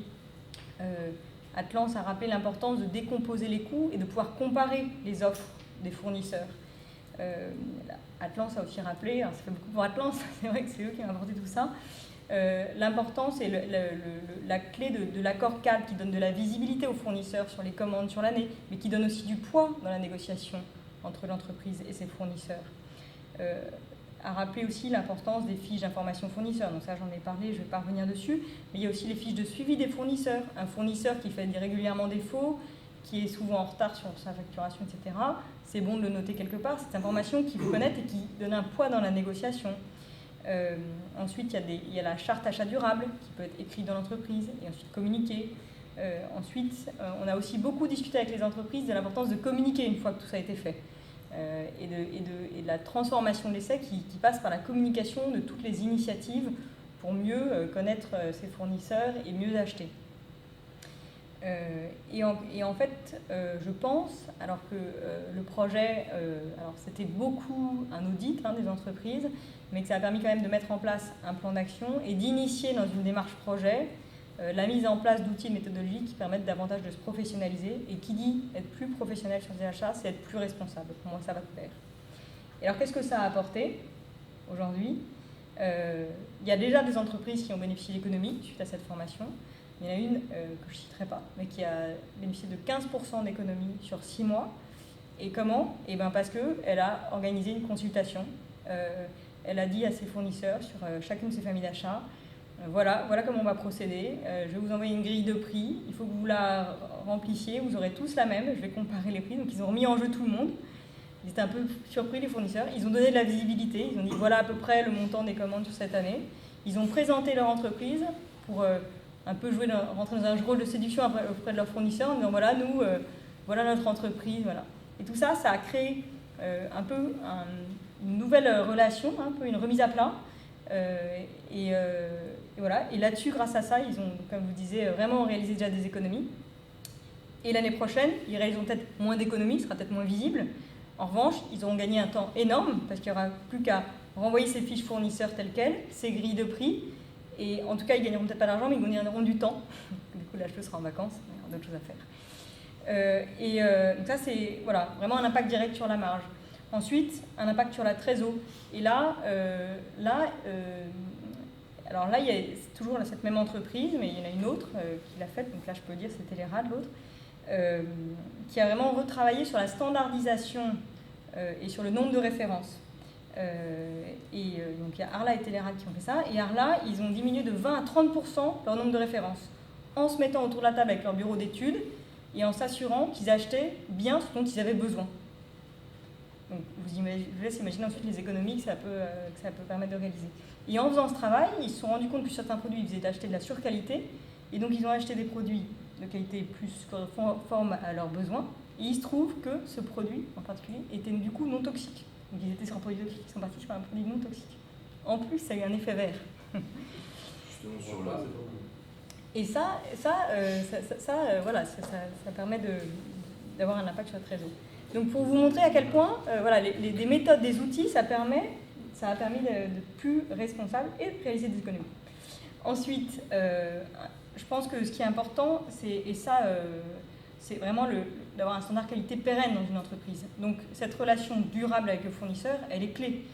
Atlance a rappelé l'importance de décomposer les coûts et de pouvoir comparer les offres des fournisseurs. Atlance a aussi rappelé, ça fait beaucoup pour Atlance, c'est vrai que c'est eux qui ont apporté tout ça, l'importance et la clé de l'accord cadre qui donne de la visibilité aux fournisseurs sur les commandes sur l'année, mais qui donne aussi du poids dans la négociation entre l'entreprise et ses fournisseurs. A rappelé aussi l'importance des fiches d'information fournisseurs. Donc ça, j'en ai parlé, je ne vais pas revenir dessus. Mais il y a aussi les fiches de suivi des fournisseurs. Un fournisseur qui fait régulièrement défaut, qui est souvent en retard sur sa facturation, etc. C'est bon de le noter quelque part. C'est une information qu'il faut connaître et qui donne un poids dans la négociation. Ensuite, il y a la charte achat durable qui peut être écrite dans l'entreprise et ensuite communiquée. Ensuite, on a aussi beaucoup discuté avec les entreprises de l'importance de communiquer une fois que tout ça a été fait. Et de la transformation de l'essai qui passe par la communication de toutes les initiatives pour mieux connaître ses fournisseurs et mieux acheter. Et en fait, je pense, alors que le projet, alors c'était beaucoup un audit des entreprises, mais que ça a permis quand même de mettre en place un plan d'action et d'initier dans une démarche projet la mise en place d'outils et méthodologies qui permettent davantage de se professionnaliser. Et qui dit être plus professionnel sur ses achats, c'est être plus responsable. Pour moi, ça va de pair. Et alors, qu'est-ce que ça a apporté aujourd'hui ? Il y a déjà des entreprises qui ont bénéficié d'économies suite à cette formation. Il y en a une que je ne citerai pas, mais qui a bénéficié de 15% d'économies sur 6 mois. Et comment ? Eh bien parce qu'elle a organisé une consultation. Elle a dit à ses fournisseurs sur chacune de ses familles d'achat, voilà comment on va procéder. Je vais vous envoyer une grille de prix. Il faut que vous la remplissiez. Vous aurez tous la même. Je vais comparer les prix. Donc, ils ont remis en jeu tout le monde. Ils étaient un peu surpris, les fournisseurs. Ils ont donné de la visibilité. Ils ont dit voilà à peu près le montant des commandes sur cette année. Ils ont présenté leur entreprise pour un peu rentrer dans un rôle de séduction auprès de leurs fournisseurs en disant voilà, nous, voilà notre entreprise. Voilà. Et tout ça, ça a créé un peu une nouvelle relation, un peu une remise à plat. Et voilà. Et là-dessus, grâce à ça, ils ont, comme vous disiez, vraiment réalisé déjà des économies. Et l'année prochaine, ils réaliseront peut-être moins d'économies, ce sera peut-être moins visible. En revanche, ils auront gagné un temps énorme parce qu'il n'y aura plus qu'à renvoyer ces fiches fournisseurs telles quelles, ces grilles de prix. Et en tout cas, ils ne gagneront peut-être pas d'argent, mais ils gagneront du temps. Du coup, l'acheteur sera en vacances, il y aura d'autres choses à faire. Donc ça, c'est voilà, vraiment un impact direct sur la marge. Ensuite, un impact sur la trésor. Et là, Alors là, c'est toujours cette même entreprise, mais il y en a une autre qui l'a faite, donc là je peux dire c'était Téléra de l'autre, qui a vraiment retravaillé sur la standardisation et sur le nombre de références. Donc il y a Arla et Téléra qui ont fait ça, et Arla, ils ont diminué de 20 à 30% leur nombre de références, en se mettant autour de la table avec leur bureau d'études, et en s'assurant qu'ils achetaient bien ce dont ils avaient besoin. Donc je vous laisse imaginer ensuite les économies que ça peut permettre de réaliser. Et en faisant ce travail, ils se sont rendus compte que certains produits, ils faisaient acheter de la surqualité, et donc ils ont acheté des produits de qualité plus conforme à leurs besoins, et il se trouve que ce produit en particulier était du coup non toxique. Donc ils étaient sur un produit toxique, ils sont partis sur un produit non toxique. En plus, ça a eu un effet vert. Justement sur le... Et ça permet d'avoir un impact sur notre réseau. Donc pour vous montrer à quel point des méthodes, des outils, ça a permis d'être plus responsable et de réaliser des économies. Ensuite, je pense que ce qui est important, c'est vraiment d'avoir un standard qualité pérenne dans une entreprise. Donc cette relation durable avec le fournisseur, elle est clé.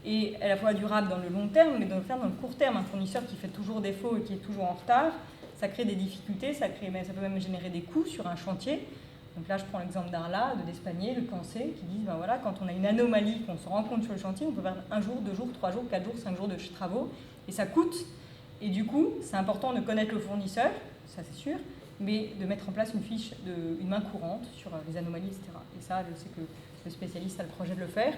Et elle est à la fois durable dans le long terme, mais dans le court terme. Un fournisseur qui fait toujours défaut et qui est toujours en retard, ça crée des difficultés, ça peut même générer des coûts sur un chantier. Donc là, je prends l'exemple d'Arla, d'Espagné, de Cancé, qui disent, quand on a une anomalie, qu'on se rend compte sur le chantier, on peut faire 1 jour, 2 jours, 3 jours, 4 jours, 5 jours de travaux, et ça coûte. Et du coup, c'est important de connaître le fournisseur, ça c'est sûr, mais de mettre en place une main courante sur les anomalies, etc. Et ça, je sais que le spécialiste a le projet de le faire.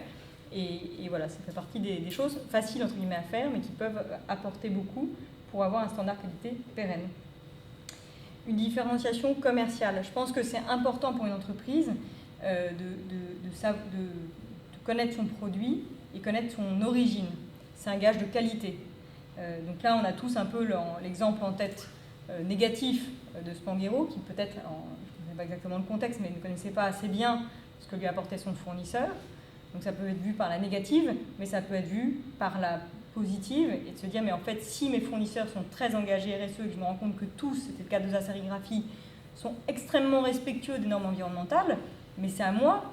Et voilà, ça fait partie des choses faciles entre guillemets à faire, mais qui peuvent apporter beaucoup pour avoir un standard qualité pérenne. Une différenciation commerciale. Je pense que c'est important pour une entreprise de connaître son produit et connaître son origine. C'est un gage de qualité. Donc là, on a tous un peu l'exemple en tête négatif de Spanghero, qui peut-être, je ne connais pas exactement le contexte, mais ne connaissait pas assez bien ce que lui apportait son fournisseur. Donc ça peut être vu par la négative, mais ça peut être vu par la positive, et de se dire, mais en fait, si mes fournisseurs sont très engagés RSE, et que je me rends compte que tous, c'était le cas de la sérigraphie, sont extrêmement respectueux des normes environnementales, mais c'est à moi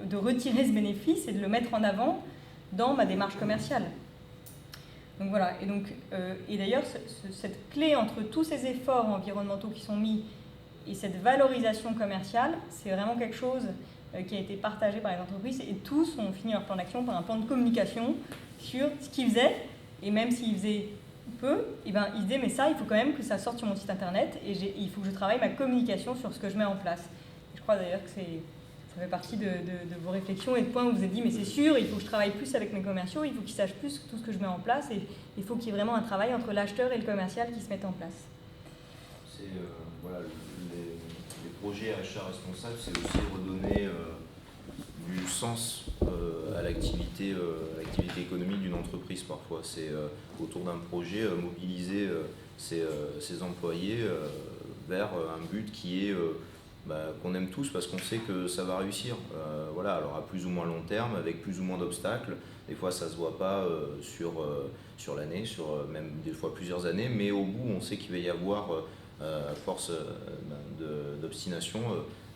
de retirer ce bénéfice et de le mettre en avant dans ma démarche commerciale. Donc voilà, et d'ailleurs, cette clé entre tous ces efforts environnementaux qui sont mis et cette valorisation commerciale, c'est vraiment quelque chose qui a été partagé par les entreprises, et tous ont fini leur plan d'action par un plan de communication sur ce qu'ils faisaient, et même s'ils faisaient peu, ils disaient, mais ça, il faut quand même que ça sorte sur mon site internet, et il faut que je travaille ma communication sur ce que je mets en place. Et je crois d'ailleurs que ça fait partie de vos réflexions et de points où vous vous êtes dit, mais c'est sûr, il faut que je travaille plus avec mes commerciaux, il faut qu'ils sachent plus tout ce que je mets en place, et il faut qu'il y ait vraiment un travail entre l'acheteur et le commercial qui se mettent en place. C'est, les projets achats responsables, c'est aussi redonner du sens à l'activité économique d'une entreprise parfois. C'est autour d'un projet mobiliser ses employés vers un but qui est qu'on aime tous parce qu'on sait que ça va réussir. Alors à plus ou moins long terme, avec plus ou moins d'obstacles. Des fois ça ne se voit pas sur l'année, sur même des fois plusieurs années, mais au bout on sait qu'il va y avoir à force d'obstination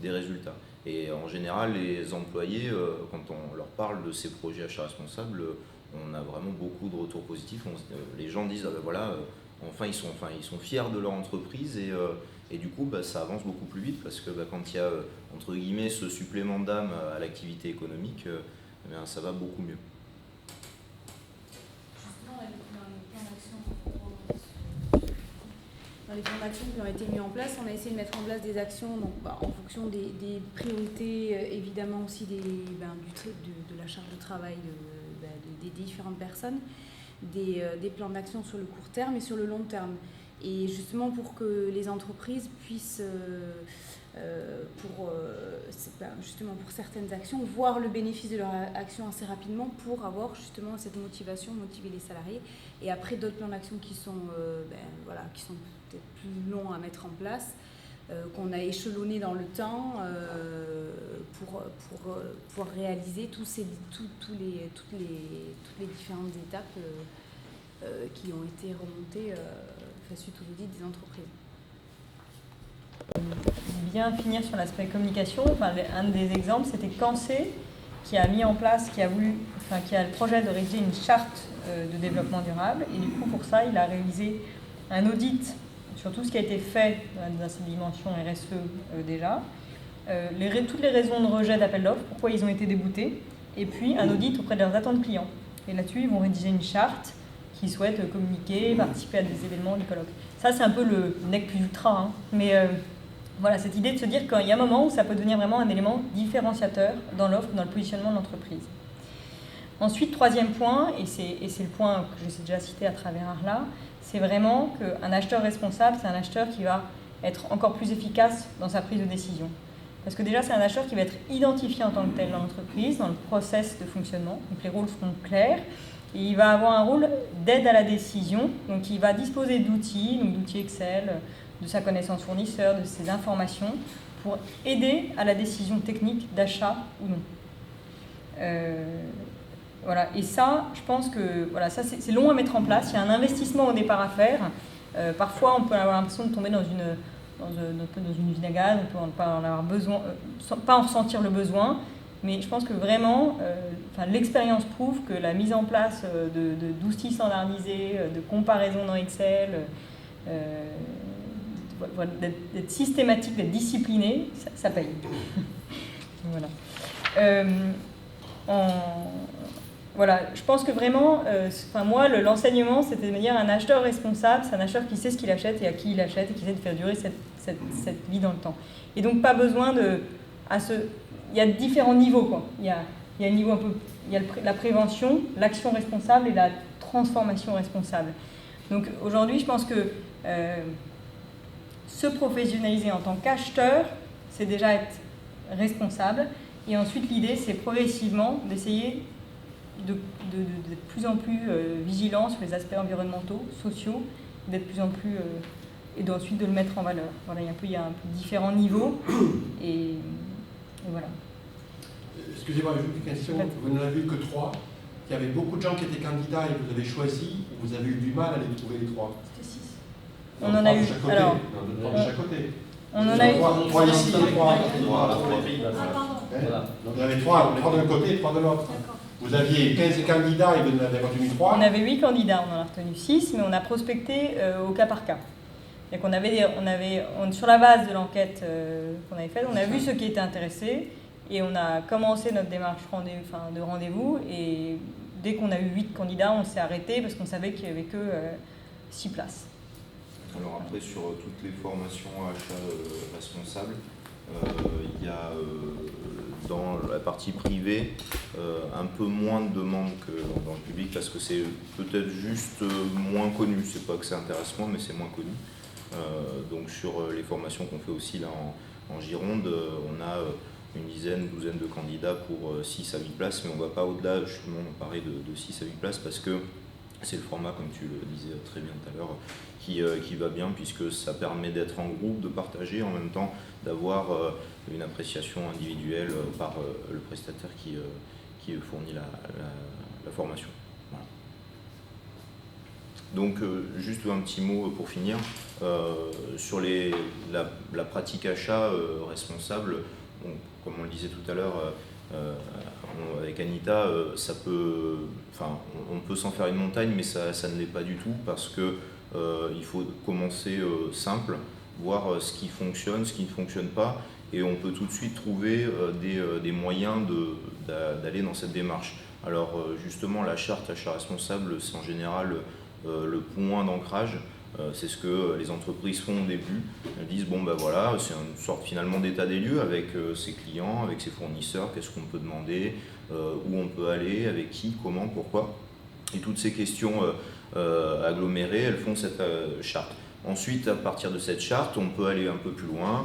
des résultats. Et en général, les employés, quand on leur parle de ces projets achats responsables, on a vraiment beaucoup de retours positifs. Les gens disent, enfin, ils sont fiers de leur entreprise, et du coup, ça avance beaucoup plus vite parce que quand il y a, entre guillemets, ce supplément d'âme à l'activité économique, ça va beaucoup mieux. Dans les plans d'action qui ont été mis en place, on a essayé de mettre en place des actions en fonction des priorités, évidemment aussi de la charge de travail des différentes personnes, des plans d'action sur le court terme et sur le long terme. Et justement pour que les entreprises puissent, justement pour certaines actions, voir le bénéfice de leur action assez rapidement pour avoir justement cette motivation, motiver les salariés. Et après d'autres plans d'action qui sont peut-être plus longs à mettre en place, qu'on a échelonnés dans le temps pour pouvoir réaliser toutes les différentes étapes qui ont été remontées suite aux audits des entreprises. Bien finir sur l'aspect communication, un des exemples c'était Cancé qui a mis en place, qui a le projet de rédiger une charte de développement durable. Et du coup, pour ça, il a réalisé un audit sur tout ce qui a été fait dans cette dimension RSE déjà, toutes les raisons de rejet d'appel d'offres, pourquoi ils ont été déboutés, et puis un audit auprès de leurs attentes clients. Et là-dessus, ils vont rédiger une charte qui souhaite communiquer, participer à des événements du colloque. Ça, c'est un peu le nec plus ultra, hein. Mais voilà, cette idée de se dire qu'il y a un moment où ça peut devenir vraiment un élément différenciateur dans l'offre, dans le positionnement de l'entreprise. Ensuite, troisième point, et c'est le point que j'ai déjà cité à travers Arla, c'est vraiment qu'un acheteur responsable, c'est un acheteur qui va être encore plus efficace dans sa prise de décision. Parce que déjà, c'est un acheteur qui va être identifié en tant que tel dans l'entreprise, dans le process de fonctionnement. Donc les rôles seront clairs. Et il va avoir un rôle d'aide à la décision. Donc il va disposer d'outils, donc d'outils Excel, de sa connaissance fournisseur, de ses informations, pour aider à la décision technique d'achat ou non. Voilà. Et ça, je pense que voilà, ça, c'est long à mettre en place. Il y a un investissement au départ à faire. Parfois, on peut avoir l'impression de tomber dans une usine à gaz, on peut pas en avoir besoin, pas en ressentir le besoin, mais je pense que vraiment, l'expérience prouve que la mise en place d'outils standardisés, de comparaison dans Excel, d'être systématique, d'être discipliné, ça paye. Voilà. Voilà, je pense que vraiment, moi, l'enseignement, c'était de dire un acheteur responsable, c'est un acheteur qui sait ce qu'il achète et à qui il achète et qui sait de faire durer cette vie dans le temps. Et donc, pas besoin de... Il y a différents niveaux, quoi. Il y a un niveau un peu... Il y a la prévention, l'action responsable et la transformation responsable. Donc, aujourd'hui, je pense que se professionnaliser en tant qu'acheteur, c'est déjà être responsable. Et ensuite, l'idée, c'est progressivement d'essayer d'être plus en plus vigilant sur les aspects environnementaux, sociaux, d'être plus en plus et ensuite de le mettre en valeur. Voilà, il y a un peu différents niveaux et voilà. Excusez-moi, juste une question. Vous n'en avez vu que 3. Il y avait beaucoup de gens qui étaient candidats et vous avez choisi, ou vous avez eu du mal à les trouver les 3. C'était 6. On en a eu. Alors, de chaque côté. On en a eu 3 ici, 3. Ah, pardon. Donc il y avait 3 d'un côté et 3 de l'autre. D'accord. Vous aviez 15 candidats et vous en avez retenu 3. On avait 8 candidats, on en a retenu 6, mais on a prospecté au cas par cas. Donc sur la base de l'enquête qu'on avait faite, on a vu ceux qui étaient intéressés et on a commencé notre démarche de rendez-vous. Et dès qu'on a eu 8 candidats, on s'est arrêté parce qu'on savait qu'il n'y avait que 6 places. Alors après, sur toutes les formations achat responsable, il y a dans la partie privée un peu moins de demandes que dans le public parce que c'est peut-être juste moins connu. C'est pas que ça intéresse moins, mais c'est moins connu. Donc sur les formations qu'on fait aussi là en Gironde, on a une douzaine de candidats pour 6 à 8 places, mais on ne va pas au-delà, justement, on parlait de 6 à 8 places parce que c'est le format, comme tu le disais très bien tout à l'heure, qui va bien puisque ça permet d'être en groupe, de partager, en même temps d'avoir une appréciation individuelle par le prestataire qui fournit la formation. Voilà. Donc juste un petit mot pour finir, sur la pratique achat responsable, bon, comme on le disait tout à l'heure avec Anita, on peut s'en faire une montagne, mais ça ne l'est pas du tout parce que il faut commencer simple, voir ce qui fonctionne, ce qui ne fonctionne pas, et on peut tout de suite trouver des moyens d'aller dans cette démarche. Alors justement, la charte achat responsable, c'est en général le point d'ancrage. C'est ce que les entreprises font au début. Elles disent, bon ben voilà, c'est une sorte finalement d'état des lieux avec ses clients, avec ses fournisseurs, qu'est-ce qu'on peut demander, où on peut aller, avec qui, comment, pourquoi. Et toutes ces questions agglomérées, elles font cette charte. Ensuite, à partir de cette charte, on peut aller un peu plus loin,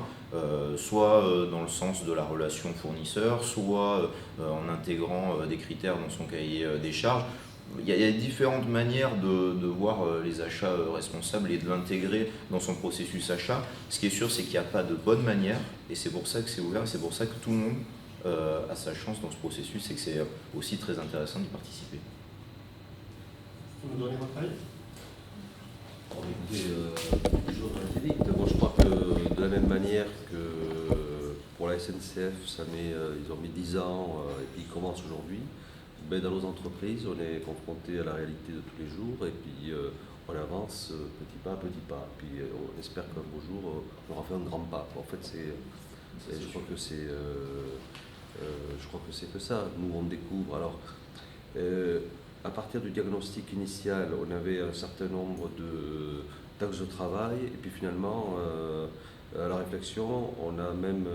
soit dans le sens de la relation fournisseur, soit en intégrant des critères dans son cahier des charges. Il y a différentes manières de voir les achats responsables et de l'intégrer dans son processus achat. Ce qui est sûr, c'est qu'il n'y a pas de bonne manière, et c'est pour ça que c'est ouvert, et c'est pour ça que tout le monde a sa chance dans ce processus, et que c'est aussi très intéressant d'y participer. Vous nous donnez votre avis ? Écoutez, toujours très vite. Moi, je crois que de la même manière que pour la SNCF, ils ont mis 10 ans et puis ils commencent aujourd'hui. Ben, dans nos entreprises, on est confronté à la réalité de tous les jours et puis on avance petit pas à petit pas. Puis on espère qu'un beau jour, on aura fait un grand pas. En fait, je crois que c'est que ça. Nous, on découvre. Alors, à partir du diagnostic initial, on avait un certain nombre d'axes de travail et puis finalement, à la réflexion, on a même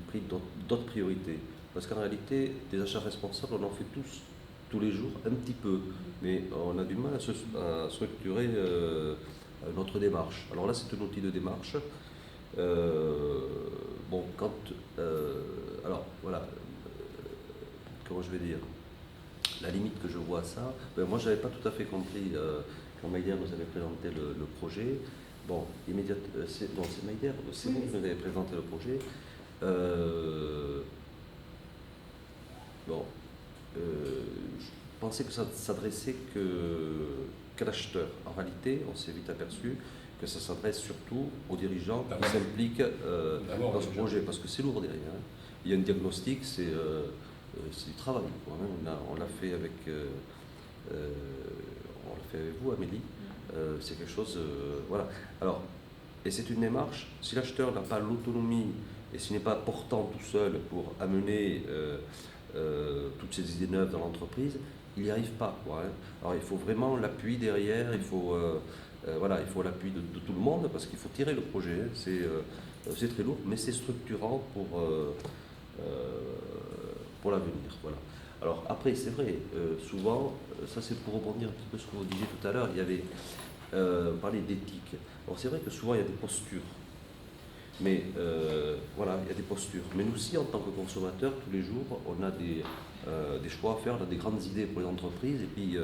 pris d'autres priorités. Parce qu'en réalité, des achats responsables, on en fait tous les jours, un petit peu. Mais on a du mal à structurer notre démarche. Alors là, c'est un outil de démarche. Alors voilà, comment je vais dire, la limite que je vois à ça, moi, je n'avais pas tout à fait compris quand Maïder nous avait présenté le projet. Bon, immédiatement, c'est Maïder, c'est vous qui nous avez présenté le projet. Je pensais que ça ne s'adressait qu'à l'acheteur. En réalité, on s'est vite aperçu que ça s'adresse surtout aux dirigeants qui s'impliquent dans ce projet, parce que c'est lourd derrière. Hein. Il y a un diagnostic, c'est du travail. On l'a fait avec vous, Amélie. C'est quelque chose, voilà. Alors, et c'est une démarche. Si l'acheteur n'a pas l'autonomie et s'il n'est pas portant tout seul pour amener toutes ces idées neuves dans l'entreprise, il n'y arrive pas, quoi, hein. Alors il faut vraiment l'appui derrière, il faut l'appui de tout le monde parce qu'il faut tirer le projet, hein. C'est très lourd, mais c'est structurant pour l'avenir. Voilà. Alors après, c'est vrai, souvent, ça c'est pour rebondir un petit peu sur ce que vous disiez tout à l'heure, il y avait parlé d'éthique. Alors c'est vrai que souvent il y a des postures. Mais voilà, il y a des postures. Mais nous aussi, en tant que consommateurs, tous les jours, on a des choix à faire, on a des grandes idées pour les entreprises. Et puis,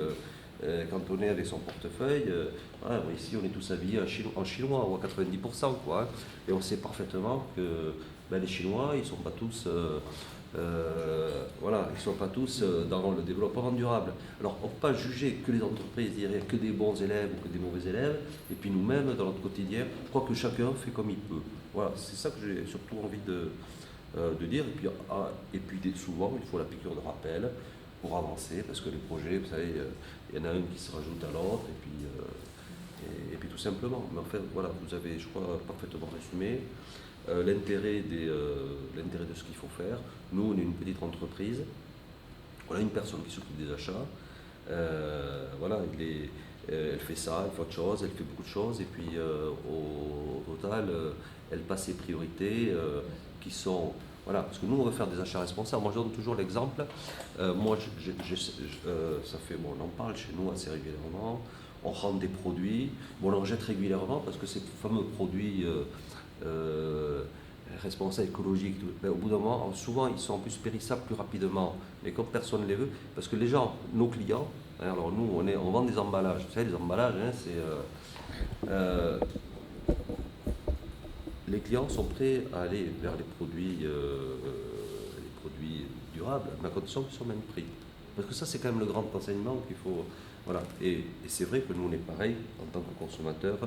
quand on est avec son portefeuille, voilà, ici, on est tous habillés en chinois, ou à 90%, quoi, hein. Et on sait parfaitement que les Chinois, ils ne sont pas tous... ils sont pas tous dans le développement durable. Alors, on ne peut pas juger que les entreprises, que des bons élèves ou que des mauvais élèves, et puis nous-mêmes, dans notre quotidien, je crois que chacun fait comme il peut. Voilà, c'est ça que j'ai surtout envie de dire. Et puis souvent, il faut la piqûre de rappel pour avancer, parce que les projets, vous savez, il y en a un qui se rajoute à l'autre, et puis tout simplement. Mais en fait, voilà, vous avez, je crois, parfaitement résumé l'intérêt de ce qu'il faut faire. Nous, on est une petite entreprise, on a une personne qui s'occupe des achats, elle fait ça, elle fait autre chose, elle fait beaucoup de choses, et puis au total, elle passe ses priorités qui sont... Voilà, parce que nous, on veut faire des achats responsables. Moi, je donne toujours l'exemple. Moi, on en parle chez nous assez régulièrement. On rend des produits, on en jette régulièrement parce que ces fameux produits responsables écologiques, au bout d'un moment, souvent, ils sont en plus périssables plus rapidement. Mais comme personne ne les veut, parce que les gens, nos clients, alors nous, on vend des emballages. Vous savez, les emballages, les clients sont prêts à aller vers les produits durables, mais à condition qu'ils soient même prix. Parce que ça, c'est quand même le grand enseignement qu'il faut... Voilà. Et c'est vrai que nous, on est pareil en tant que consommateurs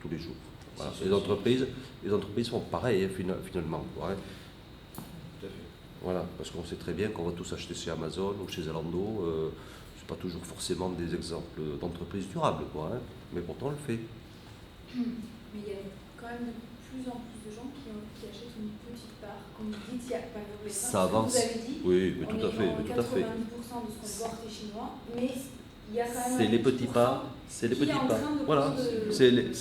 tous les jours. Voilà. Les entreprises font pareil, finalement. Ouais. Tout à fait. Voilà, parce qu'on sait très bien qu'on va tous acheter chez Amazon ou chez Zalando. C'est pas toujours forcément des exemples d'entreprises durables, quoi, hein. Mais pourtant on le fait. Mais il y a quand même de plus en plus de gens qui achètent une petite part. Comme vous dites, il y a par exemple les ça avance. Vous avez dit, oui, mais tout à fait. 90% de ce qu'on porte est chinois, mais il y a quand même c'est les petits pas. C'est les petits pas. Voilà. C'est les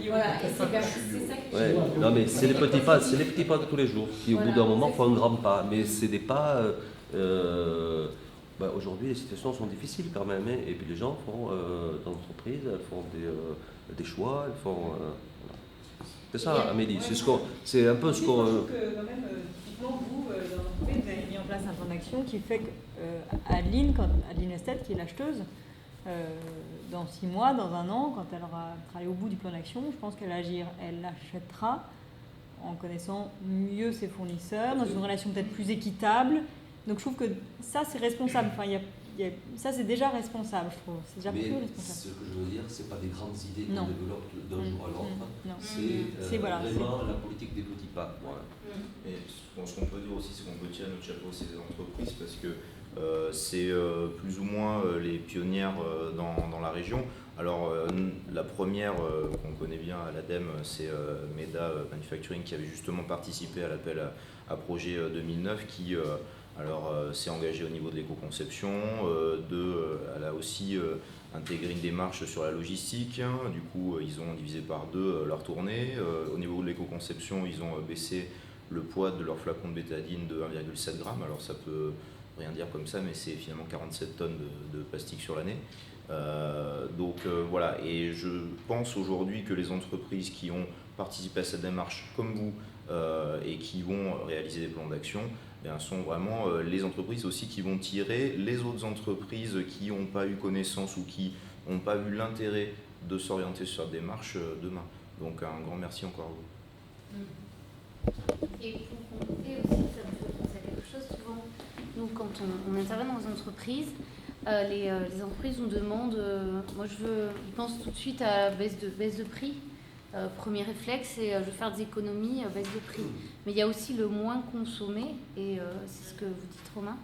Voilà, et c'est ça que non, mais c'est les petits pas. C'est les petits pas de tous les jours qui, au bout d'un moment, font un grand pas. Mais c'est des pas. Aujourd'hui, les situations sont difficiles quand même, hein, et puis les gens font dans l'entreprise, elles font des choix, elles font. C'est ça, Amélie. C'est un peu ce qu'on. Je trouve que quand même, typiquement, vous, dans l'entreprise, vous avez mis en place un plan d'action qui fait qu'Adeline, Adeline Estate, qui est l'acheteuse, dans 6 mois, dans 1 an, quand elle aura travaillé au bout du plan d'action, je pense qu'elle achètera en connaissant mieux ses fournisseurs, dans une relation peut-être plus équitable. Donc je trouve que ça, c'est responsable. Enfin, ça c'est déjà responsable, je trouve. C'est déjà Mais plus responsable. ce que je veux dire, c'est pas des grandes idées qu'on Non. développe d'un jour à l'autre. Non. C'est Voilà, vraiment la politique des petits pas. Voilà. Et ce qu'on peut dire aussi, c'est qu'on peut tirer notre chapeau aussi des entreprises parce que c'est plus ou moins les pionnières dans la région. Alors la première qu'on connaît bien à l'ADEME, c'est MEDA Manufacturing qui avait justement participé à l'appel à projet 2009 qui s'est engagée au niveau de l'éco-conception. Elle a aussi intégré une démarche sur la logistique. Du coup, ils ont divisé par 2 leur tournée. Au niveau de l'éco-conception, ils ont baissé le poids de leur flacon de bétadine de 1,7 g. Alors ça peut rien dire comme ça, mais c'est finalement 47 tonnes de plastique sur l'année. Voilà, et je pense aujourd'hui que les entreprises qui ont participé à cette démarche comme vous et qui vont réaliser des plans d'action sont vraiment les entreprises aussi qui vont tirer les autres entreprises qui n'ont pas eu connaissance ou qui n'ont pas vu l'intérêt de s'orienter sur cette démarche demain. Donc un grand merci encore à vous. Et pour compléter aussi, ça me fait penser à quelque chose. Souvent, nous, quand on intervient dans les entreprises, les entreprises nous demandent, ils pensent tout de suite à la baisse de prix. Premier réflexe, c'est je veux faire des économies, baisse de prix. Mais il y a aussi le moins consommé, et c'est ce que vous dites Romain,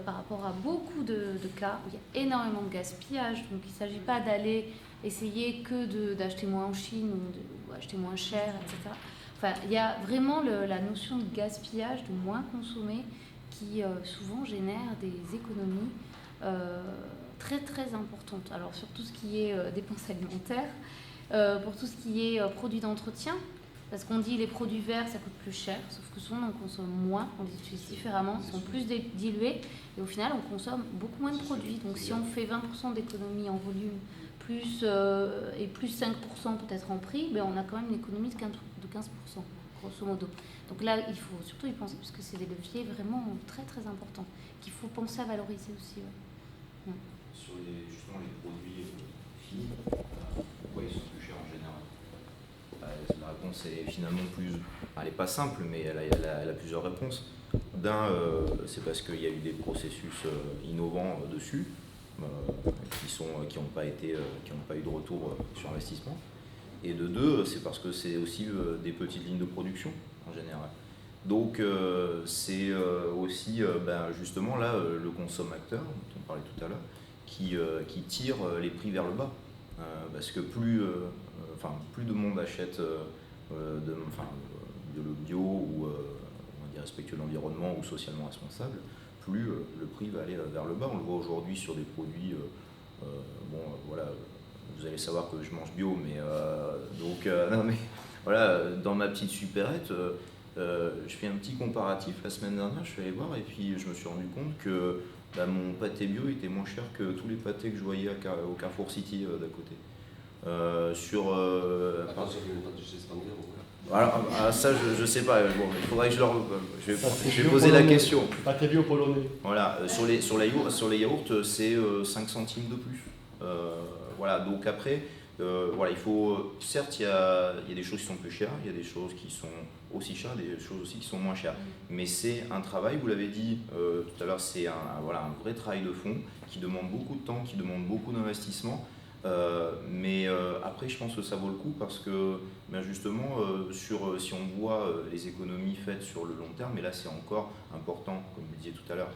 par rapport à beaucoup de cas où il y a énormément de gaspillage. Donc il ne s'agit pas d'aller essayer que d'acheter moins en Chine ou acheter moins cher, etc. Enfin, il y a vraiment la notion de gaspillage, de moins consommer, qui souvent génère des économies très très importantes. Alors sur tout ce qui est dépenses alimentaires, pour tout ce qui est produits d'entretien, parce qu'on dit les produits verts ça coûte plus cher, sauf que souvent on consomme moins, on les utilise différemment, ils sont plus dilués, et au final on consomme beaucoup moins de produits. Donc si on fait 20% d'économie en volume, et plus 5% peut-être en prix, on a quand même une économie de 15%, grosso modo. Donc là, il faut surtout y penser, parce que c'est des leviers vraiment très très importants, qu'il faut penser à valoriser aussi. Ouais. Sur justement les produits finis, pourquoi ils sont plus chers en général? La réponse est finalement elle n'est pas simple, mais elle a plusieurs réponses. C'est parce qu'il y a eu des processus innovants dessus, qui n'ont pas eu de retour sur investissement. Et de 2, c'est parce que c'est aussi des petites lignes de production en général. Donc c'est aussi justement là le consommateur dont on parlait tout à l'heure qui tire les prix vers le bas. Parce que plus de monde achète de l'eau bio ou on va dire respectueux de l'environnement ou socialement responsable, plus le prix va aller vers le bas. On le voit aujourd'hui sur des produits, vous allez savoir que je mange bio, mais voilà, dans ma petite supérette, je fais un petit comparatif la semaine dernière, je suis allé voir et puis je me suis rendu compte que mon pâté bio était moins cher que tous les pâtés que je voyais au Carrefour City d'à côté. Alors, ça je sais pas, il faudrait que je vais poser la question. Pâté bio polonais. Voilà, sur les yaourts c'est 5 centimes de plus. Voilà, donc après, il faut, certes il y a des choses qui sont plus chères, il y a des choses qui sont aussi chères, des choses aussi qui sont moins chères. Mais c'est un travail, vous l'avez dit tout à l'heure, c'est un vrai travail de fond qui demande beaucoup de temps, qui demande beaucoup d'investissement. Mais après je pense que ça vaut le coup parce que justement si on voit les économies faites sur le long terme, et là c'est encore important, comme vous disiez tout à l'heure,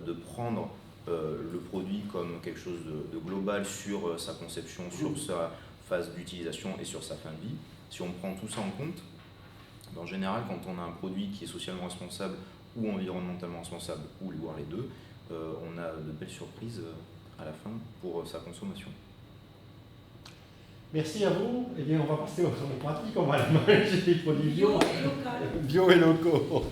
de prendre le produit comme quelque chose de global sur sa conception, sur sa phase d'utilisation et sur sa fin de vie. Si on prend tout ça en compte, en général quand on a un produit qui est socialement responsable ou environnementalement responsable, ou voire les deux, on a de belles surprises à la fin pour sa consommation. Merci à vous. Eh bien, on va passer aux pratiques. On va aller manger des produits Bio et local. bio et locaux.